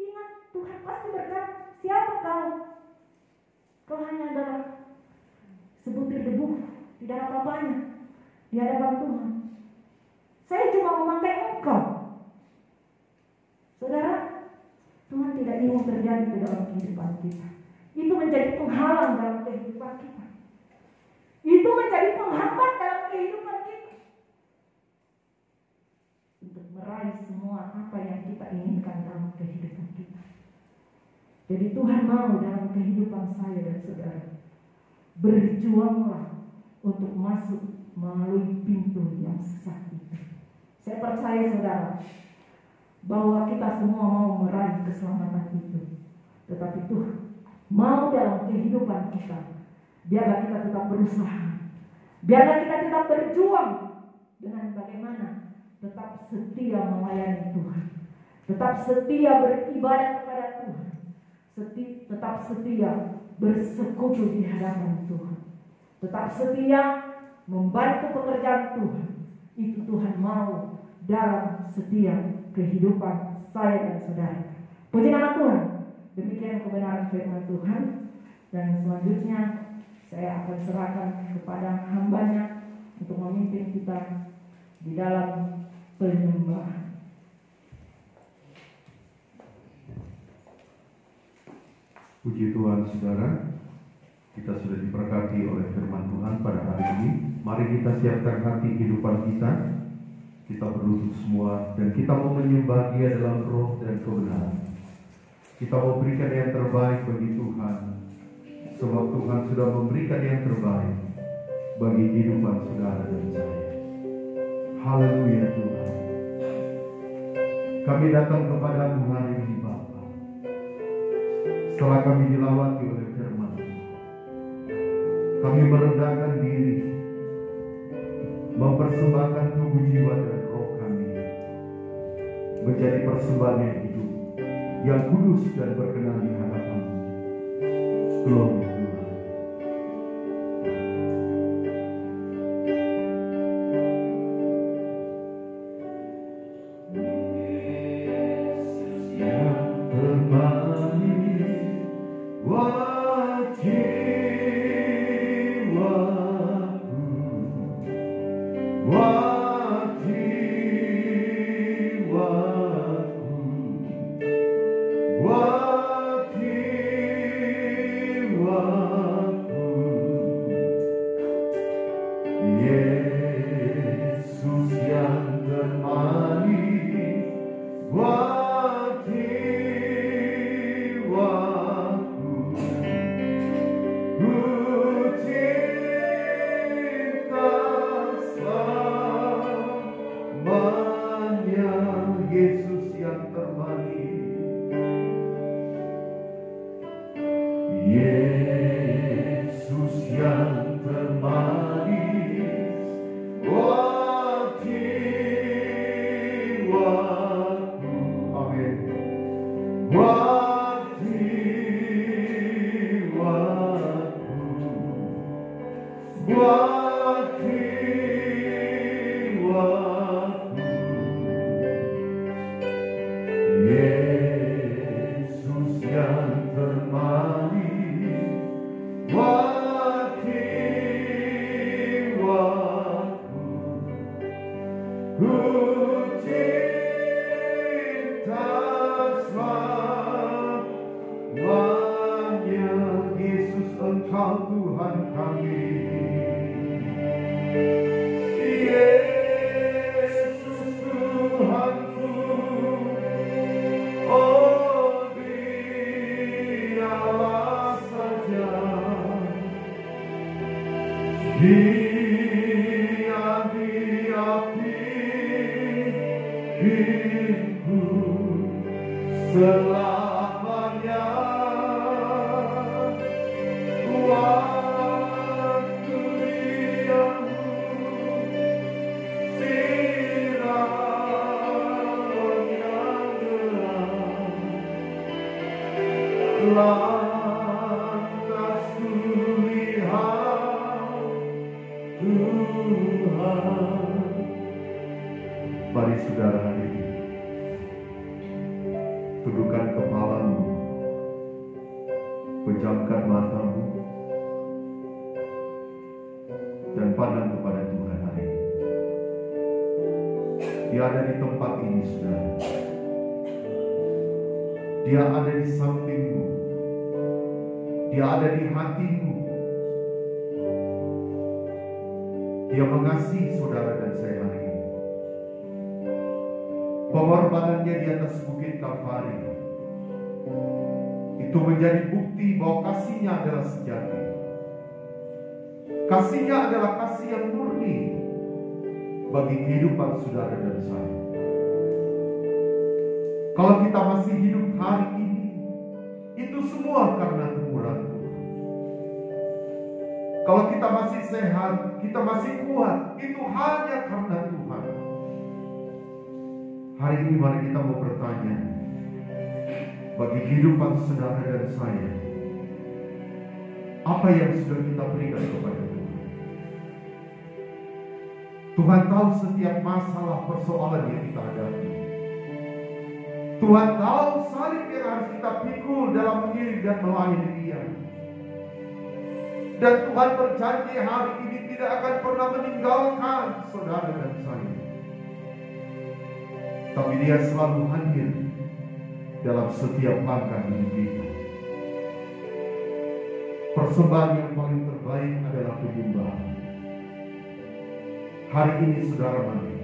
Ingat, Tuhan pasti berkata, siapa kau? Kau hanya adalah sebutir debu, tidak ada apa-apanya di hadapan Tuhan. Saya cuma memakai engkau. Saudara, Tuhan tidak ingin terjadi di dalam kehidupan kita. Itu menjadi penghalang dalam kehidupan kita. Itu menjadi penghambat dalam kehidupan kita. Untuk meraih semua apa yang kita inginkan dalam kehidupan kita. Jadi Tuhan mau dalam kehidupan saya dan saudara, berjuanglah untuk masuk melalui pintu yang sesat itu. Saya percaya saudara, bahwa kita semua mau meraih keselamatan itu. Tetapi Tuhan mau dalam kehidupan kita, biarlah kita tetap berusaha, biarlah kita tetap berjuang dengan bagaimana tetap setia melayani Tuhan, tetap setia beribadah kepada Tuhan, tetap setia bersekutu di hadapan Tuhan, tetap setia membantu pekerjaan Tuhan. Itu Tuhan mau dalam setiap kehidupan saya dan saudara. Puji nama Tuhan. Demikian kebenaran firman Tuhan. Dan selanjutnya saya akan serahkan kepada hambanya untuk memimpin kita di dalam penyembahan. Puji Tuhan saudara, kita sudah diberkati oleh firman Tuhan pada hari ini. Mari kita siapkan hati kehidupan kita. Kita berlutut semua dan kita mau menyembah Dia dalam roh dan kebenaran. Kita mau berikan yang terbaik bagi Tuhan, sebab Tuhan sudah memberikan yang terbaik bagi kehidupan saudara dan saya. Haleluya Tuhan. Kami datang kepadamu hari ini Bapa. Setelah kami dilawati oleh firman, kami merendahkan diri, mempersembahkan tubuh, jiwa, dan roh kami menjadi persembahan yang hidup, yang kudus dan berkenan di hadapan-Mu. Glory Tuhan. Mari saudara hari ini tundukkan kepalamu, pejamkan matamu, dan pandang kepada Tuhan hari ini. Dia ada di tempat ini saudara. Dia ada di sampingmu. Dia ada di hatimu. Dia mengasihi saudara dan saya hari ini. Pengorbanannya di atas bukit Kalvari itu menjadi bukti bahwa kasihnya adalah sejati. Kasihnya adalah kasih yang murni bagi kehidupan saudara dan saya. Kalau kita masih hidup hari ini, itu semua karena kemurahan Tuhan. Kalau kita masih sehat, kita masih kuat, itu hanya karena Tuhan. Hari ini mari kita mau bertanya, bagi kehidupan saudara dan saya, apa yang sudah kita berikan kepada Tuhan? Tuhan tahu setiap masalah persoalan yang kita hadapi. Tuhan tahu salib yang harus kita pikul dalam mengiring dan melayani Dia. Dan Tuhan berjanji hari ini tidak akan pernah meninggalkan saudara dan saya. Tapi Dia selalu hadir dalam setiap langkah hidup kita. Persembahan yang paling terbaik adalah penyembahan. Hari ini saudara mari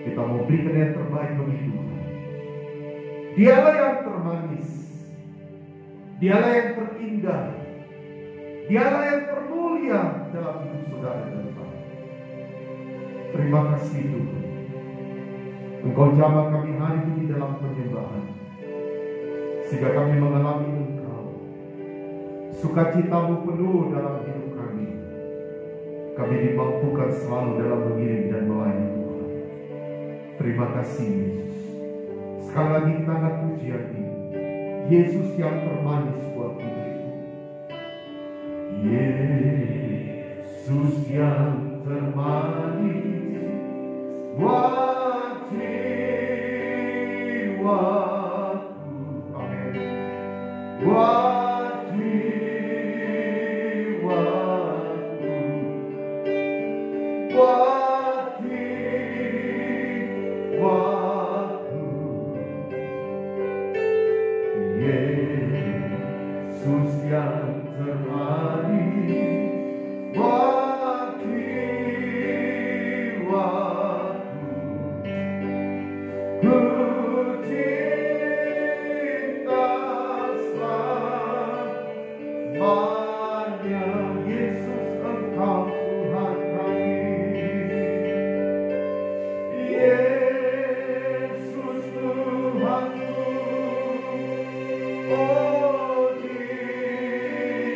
kita mau berikan yang terbaik bagi Tuhan. Dialah yang termanis, Dialah yang terindah, Dialah yang termulia dalam hidup saudara dan saya. Terima kasih Tuhan, Engkau jamah kami hari ini dalam penyembahan, sehingga kami mengalami Engkau. Sukacitamu penuh dalam hidup kami. Kami dimampukan selalu dalam mengiring dan melayani Tuhan. Terima kasih Yesus. Sekali lagi kita angkat pujian ini. Yesus yang termanis buat hidupku. Yesus yang termanis buat jiwaku. Amin. Buat jiwaku, buat jiwaku. Yesus yang termanis buat jiwaku. Ku cinta selamanya, Yesus Engkau Tuhan kami. Yesus Tuhanku, oh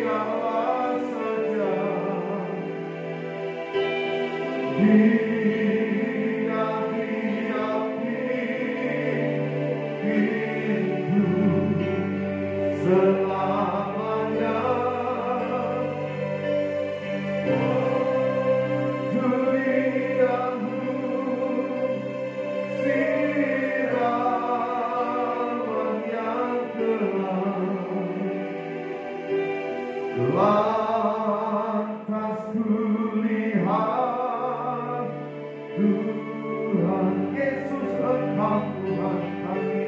Dialah saja. Dia hidup selamanya. Duniamu siraman yang gelap, lantas kulihat Tuhan Yesus Engkau Tuhan kami.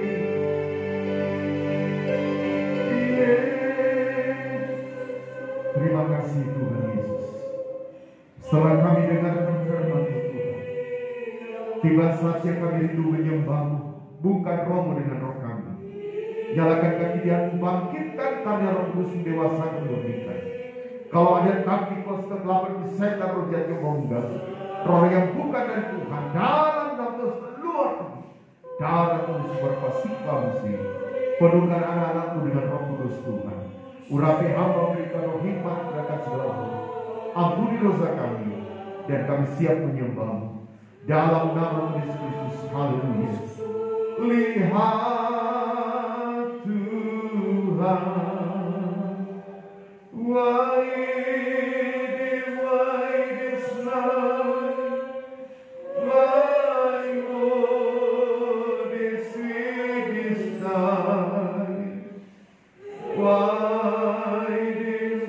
Terima kasih Tuhan Yesus. Setelah kami dengarkan firman Tuhan, tiba saatnya kami rindu menyembah-Mu. Bukan rohmu dengan roh kami. Nyalakan kaki dia, bangkitkan karya Roh Kudus mendewasakan memurnikan. Kalau ada kaki kos kegelapan di setan roh jatuh bonggal, roh yang bukan dari Tuhan dalam dan terus keluar dalam Kudus berpasih sih. Penuhkan anak-anakmu dengan Roh Kudus Tuhan. Urapi hamba, berikan roh hikmat, gerakan segala roh. Ampuni dosa kami dan kami siap menyembah-Mu dalam nama Yesus Kristus. Haleluya. Lihat Tuhan, why this night, why this sweet night, why this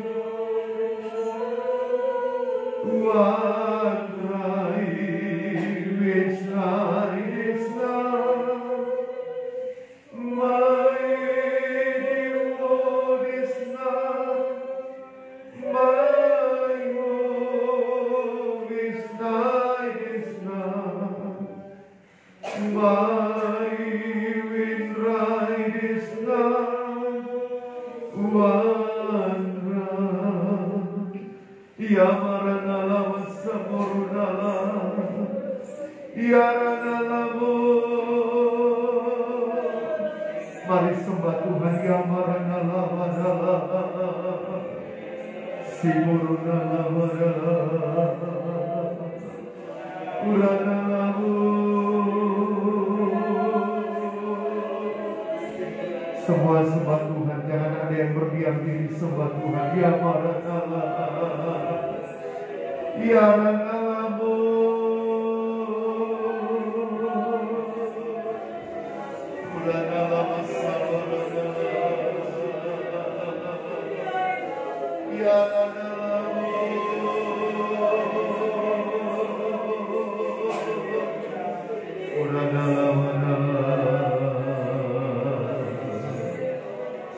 what right this night is not. My Lord is not, my Lord is night is not, my wind right is not, one right. Ya maranala wasamurunala, ya ranalamu. Mari sembah Tuhan, ya maranala madala, simurunala madala, uranalamu. Semua sembah Tuhan, jangan ada yang berdiam diri. Sembah Tuhan, ya maranala, ya ranalamu.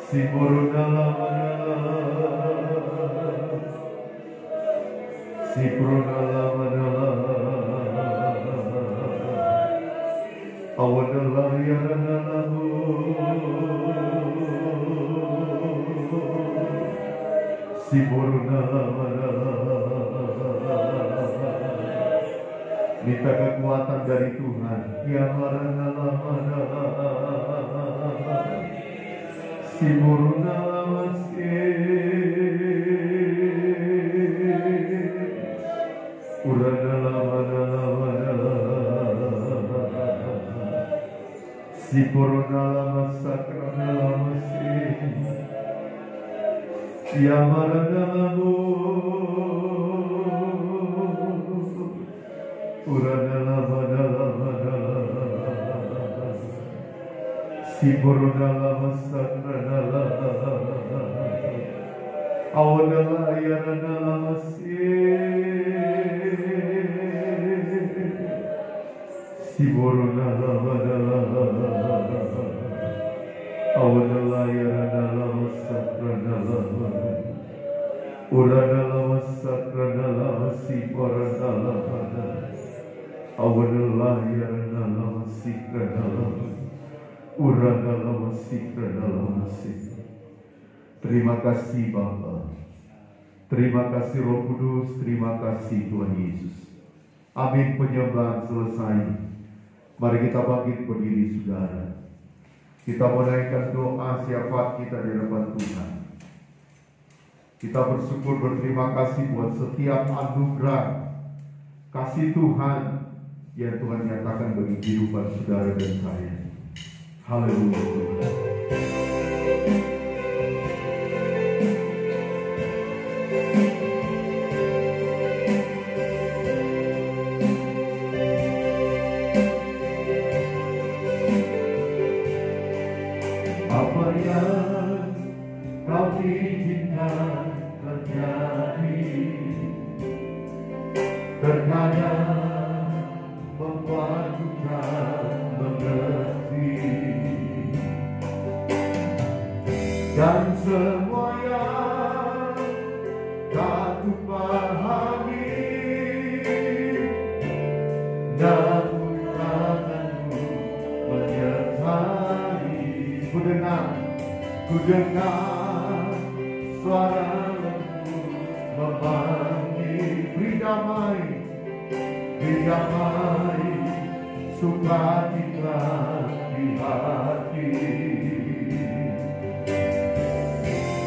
Si Minta kekuatan dari Tuhan. Ya Terima kasih Bapa, terima kasih Roh Kudus, terima kasih Tuhan Yesus. Amin. Penyembahan selesai. Mari kita bangkit berdiri saudara. Kita menaikkan doa syafaat kita di hadapan Tuhan. Kita bersyukur berterima kasih buat setiap anugerah kasih Tuhan yang Tuhan nyatakan bagi kehidupan saudara dan saya. Haleluya. Apa yang kau izinkan terjadi, terkadang membuat kita mengerti, dan semua yang tak kupahami, namun tanganmu menyertai. Ku dengar suara lembut memanggil, beri damai, sukacita di hati.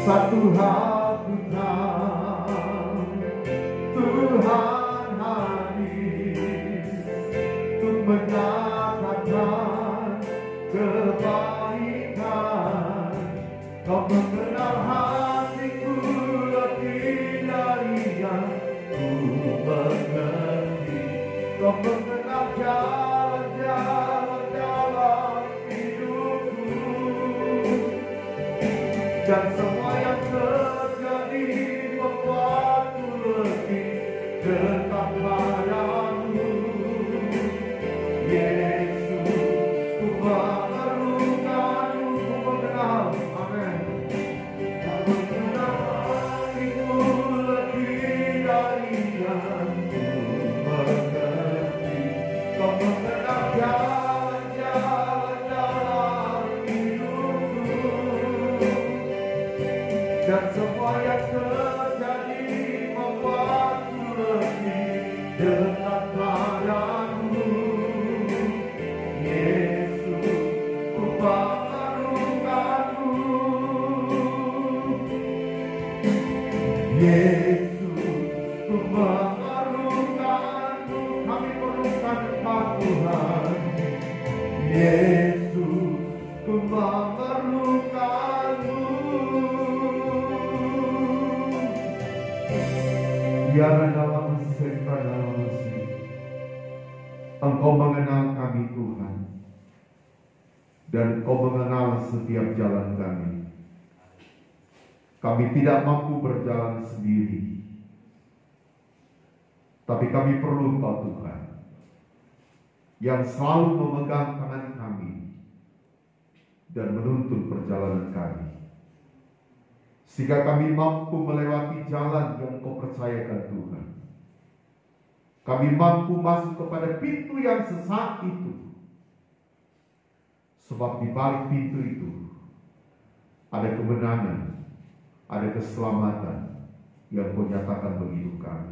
Satu hal ku tahu, Tuhan hadir untuk menyatakan kebaikan. Kau mengenal hatiku lebih dari yang ku mengerti. Kau mengenal jalan-jalan dalam hidupku, dan semua yang terjadi membuatku lebih dekat padamu. Yesus, ku mengerti, ku mengenal, amin. Ku mengenal hatiku lebih dari yang ku mengerti. Kau mengenal jalan-jalan dalam hidupku, dan semua yang terjadi membuatku lebih dekat padamu. Yesus, ku perlukanmu. Yesus, ku perlukanmu. Kami perlukan Engkau Tuhan. Yesus, ku memerlukanmu. Biarlah dalam mesin, Engkau mengenal kami Tuhan, dan Engkau mengenal setiap jalan kami. Kami tidak mampu berjalan sendiri, tapi kami perlu Engkau Tuhan, yang selalu memegang tangan kami dan menuntun perjalanan kami, sehingga kami mampu melewati jalan yang Kau percayakan Tuhan. Kami mampu masuk kepada pintu yang sesat itu, sebab di balik pintu itu ada kemenangan, ada keselamatan, yang Kau nyatakan bagi hidup kami.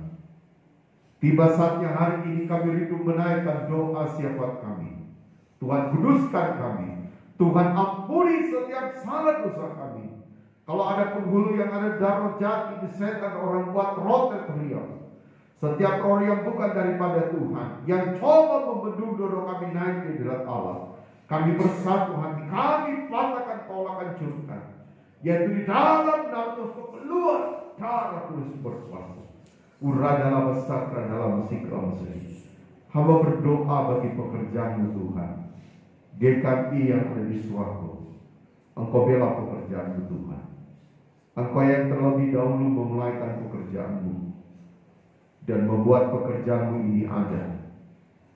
Tiba saatnya hari ini kami rindu menaikkan doa syafaat kami. Tuhan kuduskan kami. Tuhan ampuni setiap salah dosa kami. Kalau ada penghulu yang ada darah jati disetan orang buat roh teriak. Setiap roh yang bukan daripada Tuhan, yang coba membendung doa kami naik di hadirat Allah, kami bersatu hati, kami patahkan, tolak, hancurkan. Yaitu di dalam nama Tuhan keluar darah Tuhan berkuasa. Ura dalam besakra dalam sikram seri. Hamba berdoa bagi pekerjaan Tuhan. GKI yang ada di suatu. Engkau bela pekerjaan Tuhan. Engkau yang terlebih dahulu memulaikan pekerjaanmu dan membuat pekerjaanmu ini ada.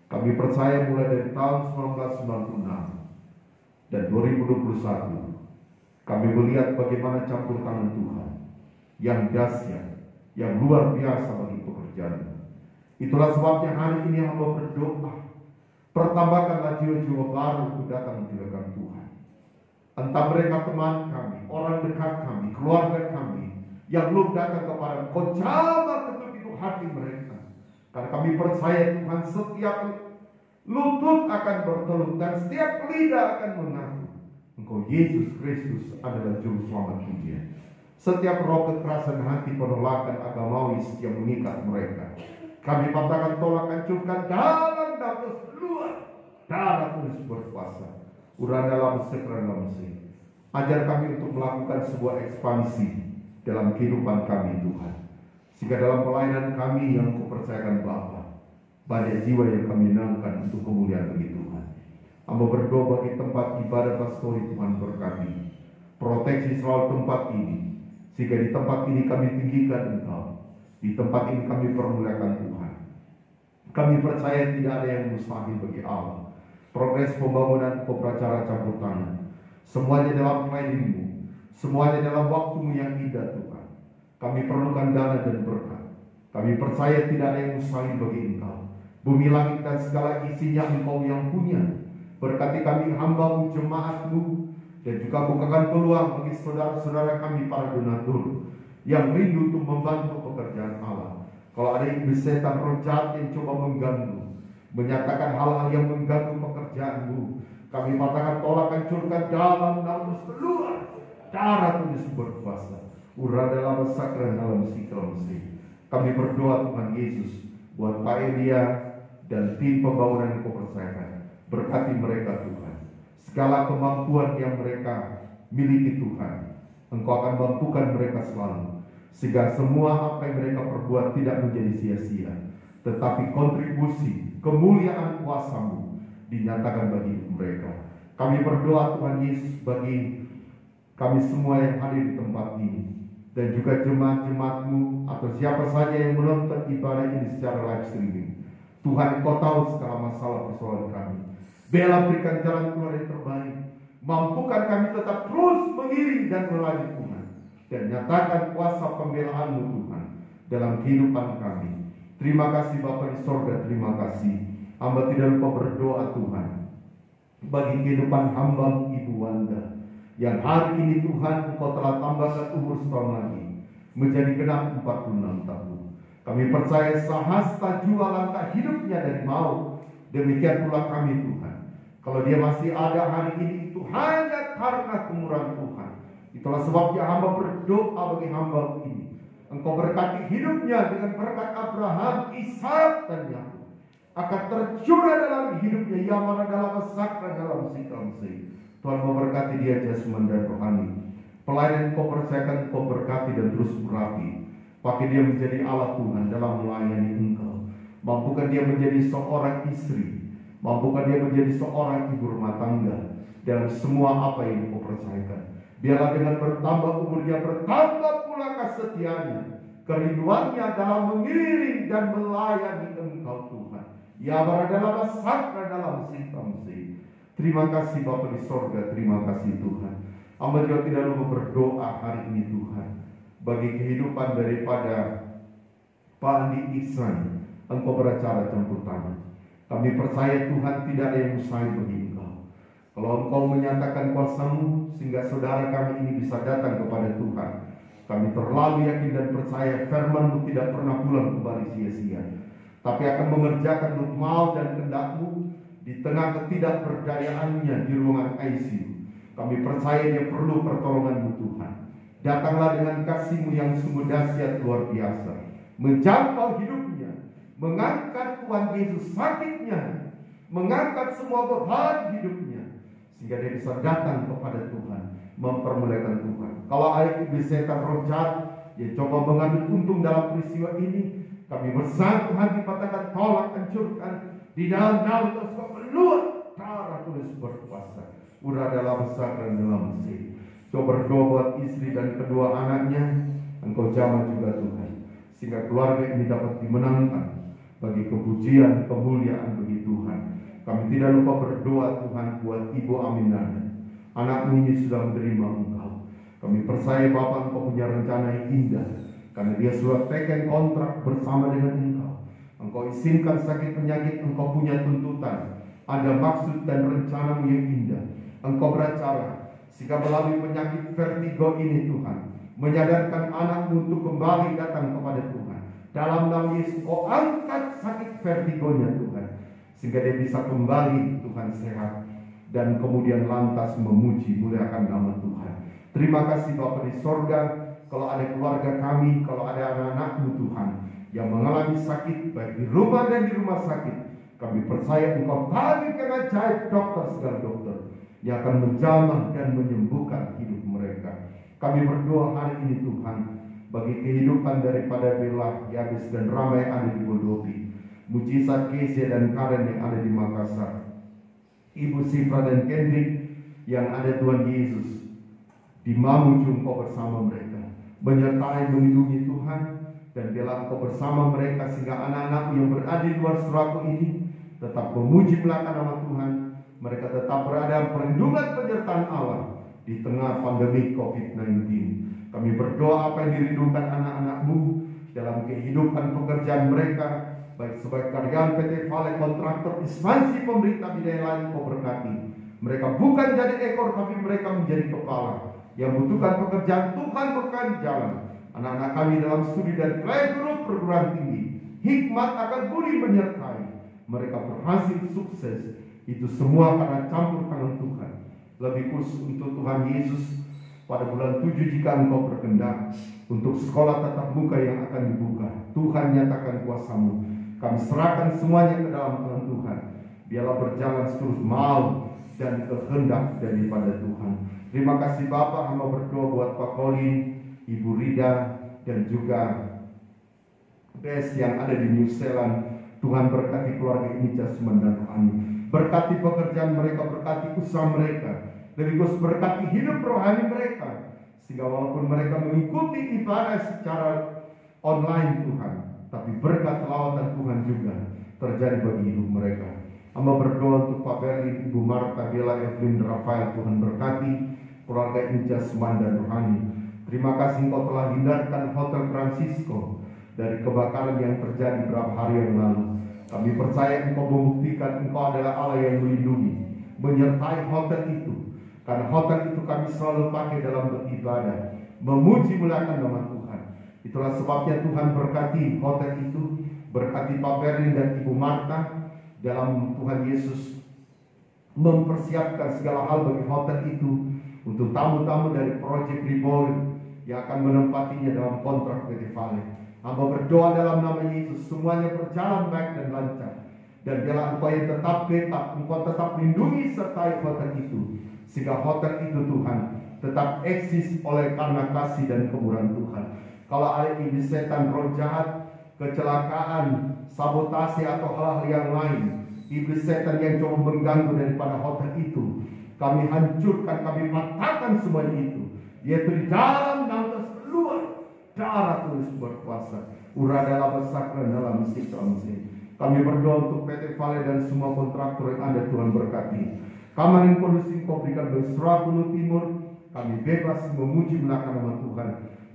Kami percaya mulai dari tahun 1996 dan 2021 kami melihat bagaimana campur tangan Tuhan yang dahsyat, yang luar biasa bagi pekerjaan. Itulah sebabnya hari ini hamba berdoa, pertambahkanlah jiwa-jiwa baru untuk datang di hadapan Tuhan. Entah mereka teman kami, orang dekat kami, keluarga kami yang belum datang kepada Engkau, jamah ketuk itu hati mereka. Karena kami percaya Tuhan, setiap lutut akan bertelut dan setiap lidah akan mengaku Engkau Yesus Kristus adalah juru selamat dunia. Setiap roh kekerasan hati, penolakan agamawis yang mengikat mereka, kami patahkan, tolak, hancurkan dalam nama keluar darah Tuhan berkuasa. Urang dalam sekran dalam mesin. Ajar kami untuk melakukan sebuah ekspansi dalam kehidupan kami Tuhan. Sehingga dalam pelayanan kami yang Kau percayakan Bapa, banyak jiwa yang kami menangkan untuk kemuliaan bagi Tuhan. Hamba berdoa bagi tempat ibadah pastori, Tuhan berkati. Proteksi selalu tempat ini. Sehingga di tempat ini kami tinggikan Engkau. Di tempat ini kami permuliakan Tuhan. Kami percaya tidak ada yang mustahil bagi Allah. Progres pembangunan Kopracara campur tangan, semuanya dalam planning-Mu, semuanya dalam waktu-Mu yang indah Tuhan. Kami perlukan dana dan berkat. Kami percaya tidak ada yang mustahil bagi Engkau. Bumi langit dan segala isinya Engkau yang punya. Berkati kami hamba-Mu, jemaat-Mu, dan juga bukakan peluang bagi saudara-saudara kami para donatur yang rindu untuk membantu pekerjaan Allah. Kalau ada iblis setan roh jahat yang coba mengganggu, menyatakan hal-hal yang mengganggu pekerjaan-Mu, kami patahkan, tolak, hancurkan dalam nama keluar darah Tuhan berkuasa. Ura dalam sakra dalam sikram sih. Kami berdoa Tuhan Yesus buat Pak Elia dan tim pembangunan yang Kau percayakan. Berkati mereka Tuhan. Segala kemampuan yang mereka miliki Tuhan, Engkau akan mampukan mereka selalu. Sehingga semua apa yang mereka perbuat tidak menjadi sia-sia, tetapi kontribusi kemuliaan kuasa-Mu dinyatakan bagi hidup mereka. Kami berdoa Tuhan Yesus bagi kami semua yang hadir di tempat ini, dan juga jemaat-jemaat-Mu atau siapa saja yang menonton ibadah ini secara live streaming. Tuhan, Kau tahu segala masalah persoalan kami. Bela, berikan jalan keluar yang terbaik. Mampukan kami tetap terus mengiring dan melayani Tuhan, dan nyatakan kuasa pembelaan-Mu Tuhan dalam kehidupan kami. Terima kasih Bapa di sorga, terima kasih. Hamba tidak lupa berdoa Tuhan bagi kehidupan hamba Ibu Wanda, yang hari ini Tuhan Engkau telah tambahkan umur setahun lagi menjadi genap 46 tahun. Kami percaya sahasta jua langkah hidupnya dari maut. Demikian pula kami Tuhan, kalau dia masih ada hari ini itu hanya karena kemurahan Tuhan. Itulah sebabnya hamba berdoa bagi hamba ini. Engkau berkati hidupnya dengan berkat Abraham, Ishak, dan Yakub. Akan tercurah dalam hidupnya yang mana dalam sakra dalam sikam sih. Tuhan memberkati dia jasmani dan rohani. Pelayanan Kau percayakan, Kau berkati dan terus berapi. Pakai dia menjadi Allah Tuhan dalam melayani Engkau. Mampukan dia menjadi seorang istri. Mampukan dia menjadi seorang ibu rumah tangga dalam semua apa yang Kau percayakan. Biarlah dengan bertambah umurnya, bertambah pula kesetiaannya, kerinduannya dalam mengiring dan melayani Engkau Tuhan. Ya dalam sakra dalam simtamsi. Terima kasih Bapa di sorga, terima kasih Tuhan. Hamba juga tidak lupa berdoa hari ini Tuhan bagi kehidupan daripada Pak Andi Iksan. Engkau beracara campur tangan. Kami percaya Tuhan tidak ada yang mustahil bagi Engkau. Kalau Engkau menyatakan kuasa-Mu sehingga saudara kami ini bisa datang kepada Tuhan, Kami terlalu yakin dan percaya firman-Mu tidak pernah pulang kembali sia-sia, tapi akan mengerjakan mau dan kehendak-Mu di tengah ketidakberdayaannya di ruangan ICU. Kami percaya dia perlu pertolongan-Mu Tuhan. Datanglah dengan kasih-Mu yang sungguh dahsyat luar biasa, menjangkau hidupnya, mengangkat Tuhan Yesus sakitnya, mengangkat semua beban hidupnya, sehingga dia bisa datang kepada Tuhan, mempermuliakan Tuhan. Kalau ayat iblis setan roh jahat dia coba mengambil untung dalam peristiwa ini, kami bersama Tuhan dikatakan tolak, hancurkan di dalam nama tersebut, keluar darah tulis berkuasa. Udah dalam besar dan dalam Mesir. Coba berdoa buat istri dan kedua anaknya, Engkau jamah juga Tuhan, sehingga keluarga ini dapat dimenangkan bagi kepujian, kemuliaan bagi Tuhan. Kami tidak lupa berdoa Tuhan buat Ibu Aminah. Anakmu ini sudah menerima Engkau. Kami percaya Bapa, Engkau punya rencana yang indah, karena dia sudah teken kontrak bersama dengan Engkau. Engkau izinkan sakit penyakit, Engkau punya tuntutan. Ada maksud dan rencanamu yang indah. Engkau beracara, sehingga melalui penyakit vertigo ini Tuhan, menyadarkan anakmu untuk kembali datang kepada Tuhan. Dalam nama Yesus, Engkau angkat sakit vertigonya Tuhan, sehingga dia bisa kembali Tuhan sehat, dan kemudian lantas memuji muliakan nama Tuhan. Terima kasih Bapa di sorga. Kalau ada keluarga kami, kalau ada anak-anak-Mu Tuhan yang mengalami sakit, baik di rumah dan di rumah sakit, kami percaya Engkau bagi dengan ajaib dokter segala dokter yang akan menjamah dan menyembuhkan hidup mereka. Kami berdoa hari ini Tuhan, bagi kehidupan daripada Bella, Yabes dan Rama yang ada di Bodopi, mujizat Kesia dan Karen yang ada di Makassar, Ibu Sifra dan Kendrick yang ada Tuhan Yesus di Mamuju, Engkau bersama mereka, menyertai melindungi Tuhan, dan biarlah Engkau bersama mereka sehingga anak-anak yang berada di luar Suraku ini tetap memuji belakang nama Tuhan. Mereka tetap berada perlindungan penyertaan Allah di tengah pandemi COVID-19. Kami berdoa apa yang dirindukan anak-anak-Mu dalam kehidupan pekerjaan mereka, baik sebagai karyawan PT Vale, kontraktor, instansi pemerintah bidang lain, Kau berkati. Mereka bukan jadi ekor, tapi mereka menjadi kepala. Yang butuhkan pekerjaan Tuhan bukan jalan. Anak-anak kami dalam studi dan guru perguruan tinggi, hikmat akan budi menyertai. Mereka berhasil sukses. Itu semua karena campur tangan Tuhan. Lebih khusus untuk Tuhan Yesus, pada bulan 7 jika Engkau berkehendak, untuk sekolah tatap muka yang akan dibuka, Tuhan nyatakan kuasa-Mu. Kami serahkan semuanya ke dalam tangan Tuhan. Biarlah berjalan seterus mau dan kehendak daripada Tuhan. Terima kasih Bapak, hamba berdoa buat Pak Colin, Ibu Rida, dan juga Bes yang ada di New Zealand. Tuhan berkati keluarga ini jasmani dan rohani. Berkati pekerjaan mereka, berkati usaha mereka, lebih khusus berkati hidup rohani mereka, sehingga walaupun mereka mengikuti ibadah secara online Tuhan, tapi berkat lawatan Tuhan juga terjadi bagi hidup mereka. Hamba berdoa untuk Pak Berlin, Ibu Marta, Bella, Evelyn, Rafael. Tuhan berkati keluarga ini jasmani dan rohani. Terima kasih Engkau telah hindarkan Hotel Francisco dari kebakaran yang terjadi beberapa hari yang lalu. Kami percaya Engkau membuktikan Engkau adalah Allah yang melindungi, menyertai hotel itu. Karena hotel itu kami selalu pakai dalam beribadah, memuji muliakan nama Tuhan. Itulah sebabnya Tuhan berkati hotel itu, berkati Pak Berlin dan Ibu Marta dalam Tuhan Yesus mempersiapkan segala hal bagi hotel itu untuk tamu-tamu dari Project Reborn yang akan menempatinya dalam kontrak PT Vale. Hamba berdoa dalam nama Yesus, semuanya berjalan baik dan lancar. Dan biarlah Engkau yang tetap Engkau tetap lindungi sertai hotel itu, sehingga hotel itu Tuhan tetap eksis oleh karena kasih dan kemurahan Tuhan. Kalau ada iblis setan, roh jahat, kecelakaan, sabotase atau hal-hal yang lain, iblis setan yang coba mengganggu daripada hotel itu, kami hancurkan, kami patahkan semuanya itu. Yaitu di dalam nama keluar darah tulis berkuasa. Uradalah besakran dalam musik. Kami berdoa untuk PT Vale dan semua kontraktor yang ada, Tuhan berkati. Kamarin kondisi Kau berikan bagi Suraku Timur. Kami bebas memuji menakan nama Tuhan.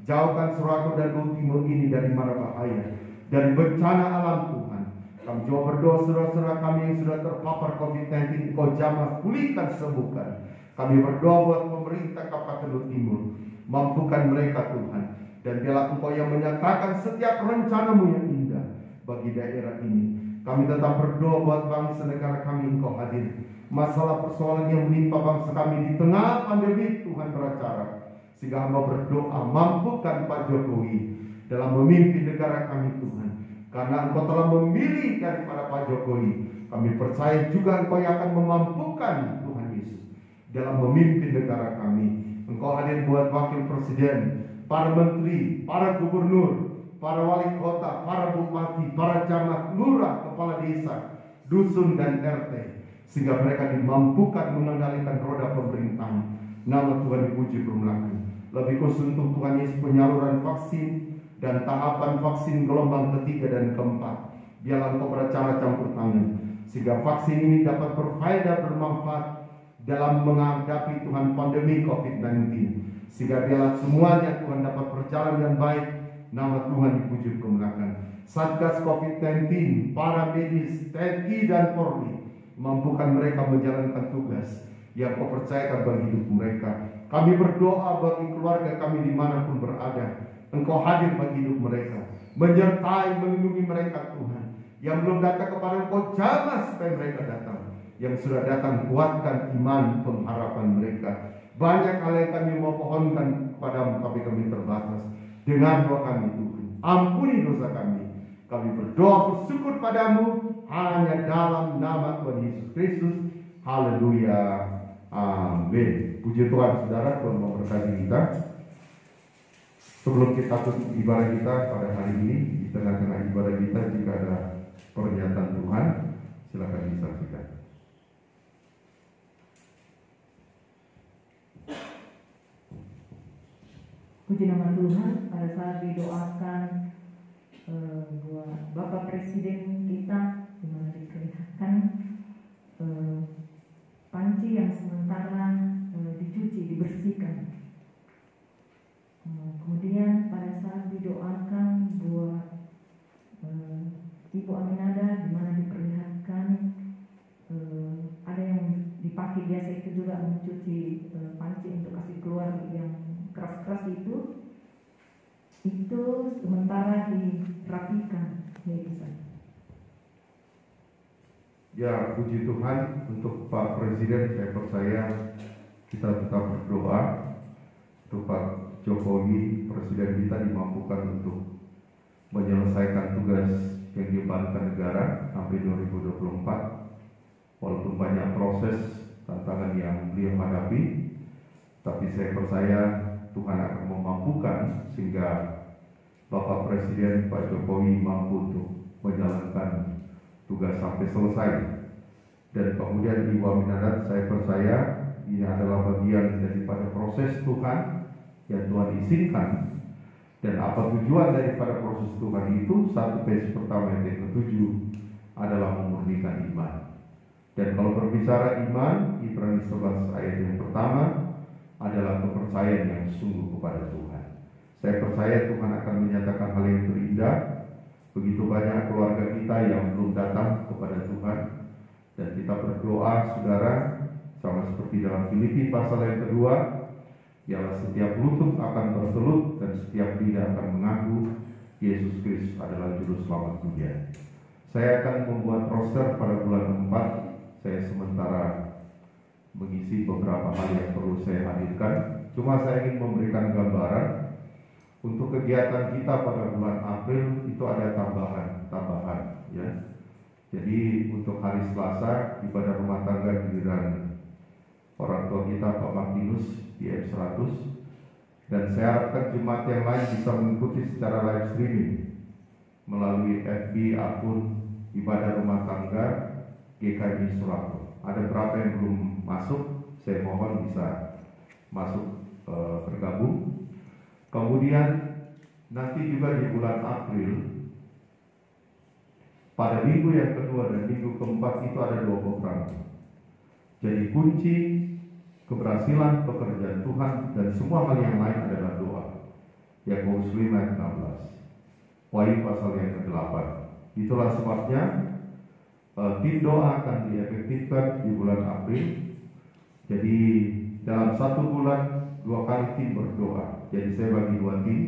Jauhkan Suraku dan Lu Timur ini dari mara bahaya, dari bencana alam Tuhan. Kami coba berdoa saudara-saudara kami yang sudah terpapar COVID-19, Kau jamah, pulihkan, sembuhkan. Kami berdoa buat pemerintah Kabupaten Lu Timur. Mampukan mereka Tuhan. Dan biarlah Engkau yang menyatakan setiap rencana-Mu yang indah bagi daerah ini. Kami tetap berdoa buat bangsa negara kami, Engkau hadir. Masalah persoalan yang menimpa bangsa kami di tengah pandemi, Tuhan beracara. Sehingga hamba berdoa, mampukan Pak Jokowi dalam memimpin negara kami Tuhan. Karena Engkau telah memilih daripada Pak Jokowi, kami percaya juga Engkau yang akan memampukan Tuhan Yesus dalam memimpin negara kami. Engkau hadir buat wakil presiden, para menteri, para gubernur, para wali kota, para bupati, para camat, lurah, kepala desa, dusun dan RT. Sehingga mereka dimampukan mengendalikan roda pemerintahan. Nama Tuhan dipuji bermulakan. Lebih khusus untuk Tuhan Yesus penyaluran vaksin dan tahapan vaksin gelombang ketiga dan keempat. Biarlah Engkau beracara campur tangan. Sehingga vaksin ini dapat berfaedah bermanfaat dalam menghadapi Tuhan pandemi COVID-19. Sehingga biarlah semuanya Tuhan dapat berjalan dengan baik. Nama Tuhan dipuji bermulakan. Satgas COVID-19, para medis, TNI dan Polri, mampukan mereka menjalankan tugas yang Kau percayakan bagi hidup mereka. Kami berdoa bagi keluarga kami dimanapun berada. Engkau hadir bagi hidup mereka, menyertai, melindungi mereka Tuhan. Yang belum datang kepada Engkau, jamah supaya mereka datang. Yang sudah datang, kuatkan iman pengharapan mereka. Banyak hal yang kami mau pohonkan kepadamu, tapi kami terbatas. Dengar doa kami Tuhan, ampuni dosa kami. Kami berdoa bersyukur padamu hanya dalam nama Tuhan Yesus Kristus. Haleluya. Amin. Puji Tuhan saudara, Tuhan memberkati kita. Sebelum kita tutup ibadah kita pada hari ini, di tengah-tengah ibadah kita jika ada pernyataan Tuhan, silakan disaksikan. Puji nama Tuhan, pada saat didoakan buat Bapak Presiden kita, di mana diperlihatkan panci yang sementara dicuci, dibersihkan. Kemudian pada saat didoakan buat Ibu Aminada, di mana diperlihatkan ada yang dipakai biasa itu juga mencuci panci untuk kasih keluar yang keras-keras itu sementara dirapikan, ya bisa. Ya, puji Tuhan untuk Pak Presiden. Saya percaya kita tetap berdoa untuk Pak Jokowi, Presiden kita, dimampukan untuk menyelesaikan tugas yang diembankan negara sampai 2024. Walaupun banyak proses tantangan yang beliau hadapi, tapi saya percaya Tuhan akan memampukan sehingga Bapak Presiden Pak Jokowi mampu untuk menjalankan tugas sampai selesai. Dan kemudian Ibu Aminadat, saya percaya ini adalah bagian daripada proses Tuhan yang Tuhan izinkan. Dan apa tujuan daripada proses Tuhan itu? 1 Petrus pertama ayat ke-7 adalah memurnikan iman. Dan kalau berbicara iman, Ibrani 11 ayat yang pertama adalah kepercayaan yang sungguh kepada Tuhan. Saya percaya Tuhan akan menyatakan hal yang terindah. Begitu banyak keluarga kita yang belum datang kepada Tuhan. Dan kita berdoa, saudara, sama seperti dalam Filipi pasal yang kedua, ialah setiap lutut akan bertelut dan setiap lidah akan mengaku Yesus Kristus adalah juru selamat dunia. Saya akan membuat roster pada bulan 4. Saya sementara mengisi beberapa hal yang perlu saya hadirkan. Cuma saya ingin memberikan gambaran untuk kegiatan kita pada bulan April itu ada tambahan, ya. Jadi untuk hari Selasa ibadah rumah tangga giliran orang tua kita Pak Martinus di M100, dan saya harapkan jemaat yang lain bisa mengikuti secara live streaming melalui FB akun ibadah rumah tangga GKI Surakarta. Ada berapa yang belum masuk, saya mohon bisa masuk bergabung. Kemudian nanti juga di bulan April pada minggu yang kedua dan minggu keempat itu ada 2 program. Jadi kunci keberhasilan pekerjaan Tuhan dan semua hal yang lain adalah doa. Yakobus 5 ayat 16, Wahyu pasal yang ke-8. Itulah sebabnya tim doa akan diefektifkan di bulan April. Jadi dalam 1 bulan 2 kali tim berdoa. Jadi saya bagi 2 tim.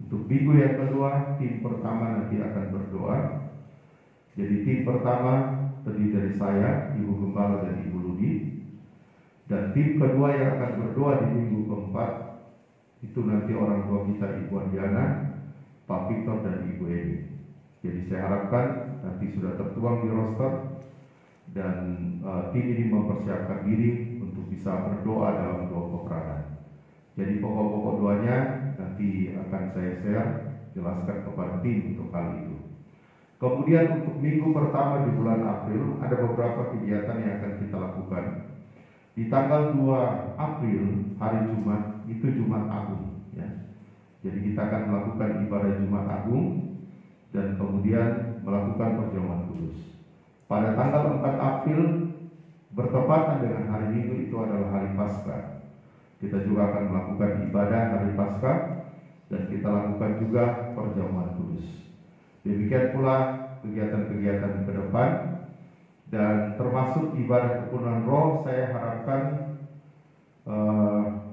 Untuk minggu yang kedua, tim pertama nanti akan berdoa. Jadi tim pertama terdiri dari saya, Ibu Gembala dan Ibu Ludi. Dan tim kedua yang akan berdoa di minggu keempat itu nanti orang tua kita, Ibu Adiana, Pak Victor dan Ibu Eni. Jadi saya harapkan nanti sudah tertuang di roster dan tim ini mempersiapkan diri untuk bisa berdoa dalam doa peperangan. Jadi pokok-pokok doanya nanti akan saya share, jelaskan kepada tim untuk hal itu. Kemudian untuk minggu pertama di bulan April ada beberapa kegiatan yang akan kita lakukan. Di tanggal 2 April hari Jumat itu Jumat Agung, ya. Jadi kita akan melakukan ibadah Jumat Agung dan kemudian melakukan perjamuan kudus. Pada tanggal 4 April bertepatan dengan hari Minggu itu adalah hari Paskah. Kita juga akan melakukan ibadah hari Paskah dan kita lakukan juga perjamuan kudus. Demikian pula kegiatan-kegiatan ke depan dan termasuk ibadah kepenuhan roh. Saya harapkan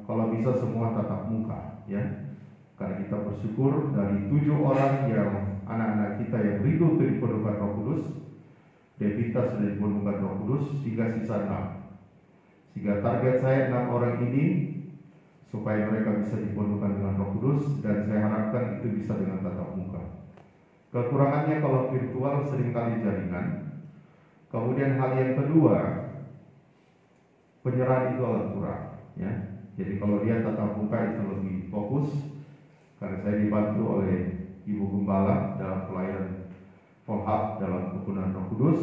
kalau bisa semua tatap muka, ya. Karena kita bersyukur dari 7 orang yang anak-anak kita yang rindu untuk dipenuhkan Roh Kudus, Devita sudah dipenuhkan Roh Kudus, sehingga sisa 6. Sehingga target saya 6 orang ini supaya mereka bisa dipenuhkan dengan Roh Kudus, dan saya harapkan itu bisa dengan tatap muka. Kekurangannya kalau virtual seringkali jaringan. Kemudian hal yang kedua, penyerahan itu agak kurang, ya. Jadi kalau dia tatap muka itu lebih fokus, karena saya dibantu oleh Ibu Gembala dalam pelayanan follow-up dalam kepenuhan Roh Kudus,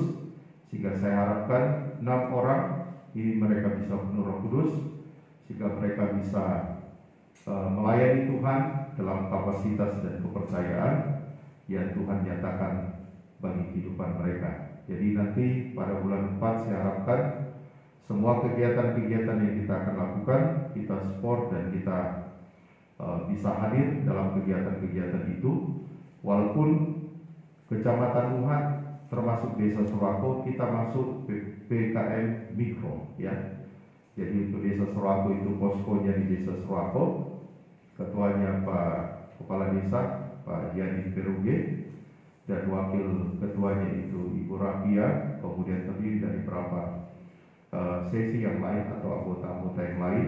sehingga saya harapkan 6 orang ini mereka bisa penuh Roh Kudus, sehingga mereka bisa melayani Tuhan dalam kapasitas dan kepercayaan yang Tuhan nyatakan bagi kehidupan mereka. Jadi nanti pada bulan 4 saya harapkan semua kegiatan-kegiatan yang kita akan lakukan, kita support dan kita bisa hadir dalam kegiatan-kegiatan itu. Walaupun Kecamatan Wuhan termasuk Desa Surako, kita masuk PKM Mikro, ya. Jadi untuk Desa Surako itu poskonya di Desa Surako, ketuanya Pak Kepala Desa Pak Yani Peruge, dan wakil ketuanya itu Ibu Rafia, kemudian terdiri dari beberapa sesi yang lain atau anggota-anggota yang lain.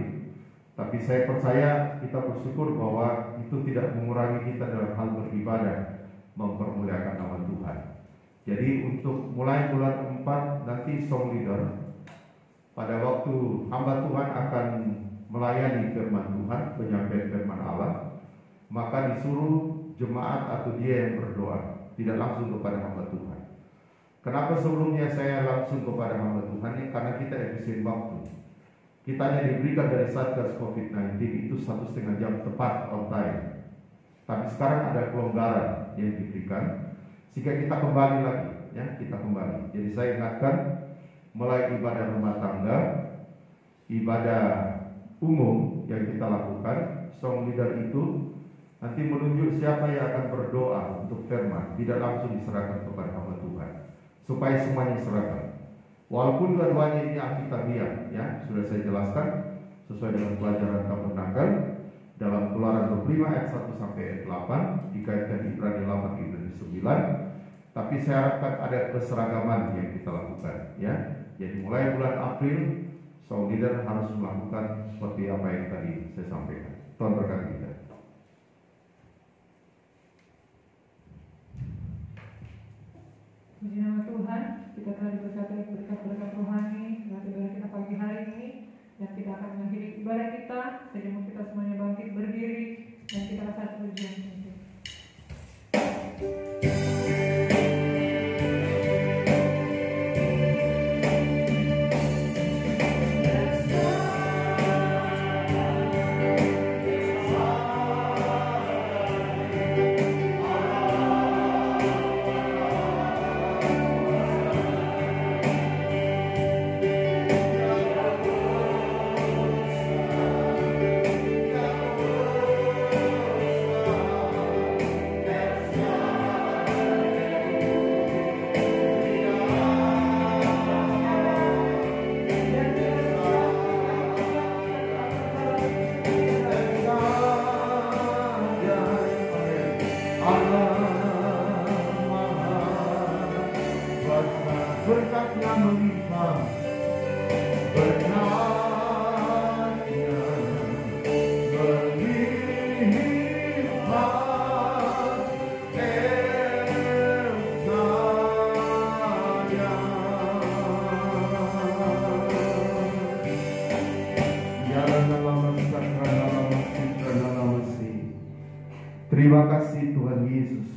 Tapi saya percaya, kita bersyukur bahwa itu tidak mengurangi kita dalam hal beribadah, mempermuliakan nama Tuhan. Jadi untuk mulai bulan 4 nanti Song Leader, pada waktu hamba Tuhan akan melayani firman Tuhan, penyampaian firman Allah, maka disuruh jemaat atau dia yang berdoa, tidak langsung kepada hamba Tuhan. Kenapa sebelumnya saya langsung kepada hamba Tuhan? Karena kita efisien waktu. Kita hanya diberikan dari Satgas COVID-19 itu 1,5 jam tepat on time. Tapi sekarang ada kelonggaran yang diberikan, sehingga kita kembali lagi, ya, kita kembali. Jadi saya ingatkan, mulai ibadah rumah tangga, ibadah umum yang kita lakukan, Song Leader itu nanti menunjuk siapa yang akan berdoa untuk firman, tidak langsung diserahkan kepada hamba Tuhan, supaya semuanya seragam. Walaupun dua-duanya ini alkitabiah, ya, sudah saya jelaskan sesuai dengan pelajaran tabernakel dalam Keluaran 25 ayat 1 sampai ayat 8, dikaitkan Ibrani 8 Ibrani 9. Tapi saya harapkan ada keseragaman yang kita lakukan, ya. Jadi mulai bulan April, Song Leader harus melakukan seperti apa yang tadi saya sampaikan. Tuhan berkati kita. Puji nama Tuhan, kita telah diberkati berkat-berkat rohani dalam ibadah kita pagi hari ini, dan kita akan mengakhiri ibadah kita. Saya mau kita semuanya bangkit berdiri dan kita rasa pujian. Oh melimpah berkatnya, melimpah Terima kasih Tuhan Yesus,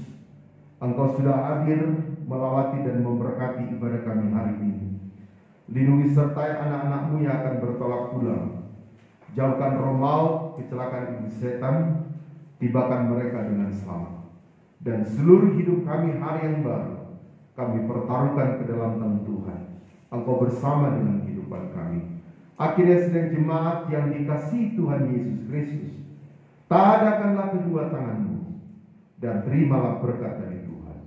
Engkau sudah hadir melawati dan memberkati ibadah kami hari ini. Lindungi sertai anak-anak-Mu yang akan bertolak pulang. Jauhkan roh maut, kecelakaan iblis setan, tibakan mereka dengan selamat. Dan seluruh hidup kami hari yang baru, kami pertaruhkan ke dalam tangan Tuhan. Engkau bersama dengan kehidupan kami. Akhirnya sedang jemaat yang dikasihi Tuhan Yesus Kristus, tadakanlah kedua tanganmu dan terimalah berkat dari Tuhan.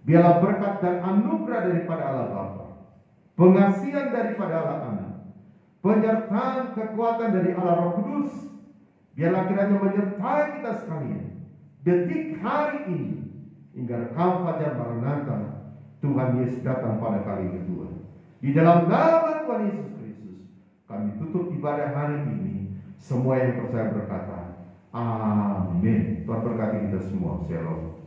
Biarlah berkat dan anugerah daripada Allah Bapa, pengasihan daripada Allah Anak, penyertaan kekuatan dari Allah Roh Kudus, biarlah kiranya menyertai kita sekalian detik hari ini hingga kau fajar Maranatha, Tuhan Yesus datang pada kali kedua. Di dalam nama Tuhan Yesus Kristus, kami tutup ibadah hari ini. Semua yang percaya berkata, amin. Tuhan berkati kita semua. Shalom.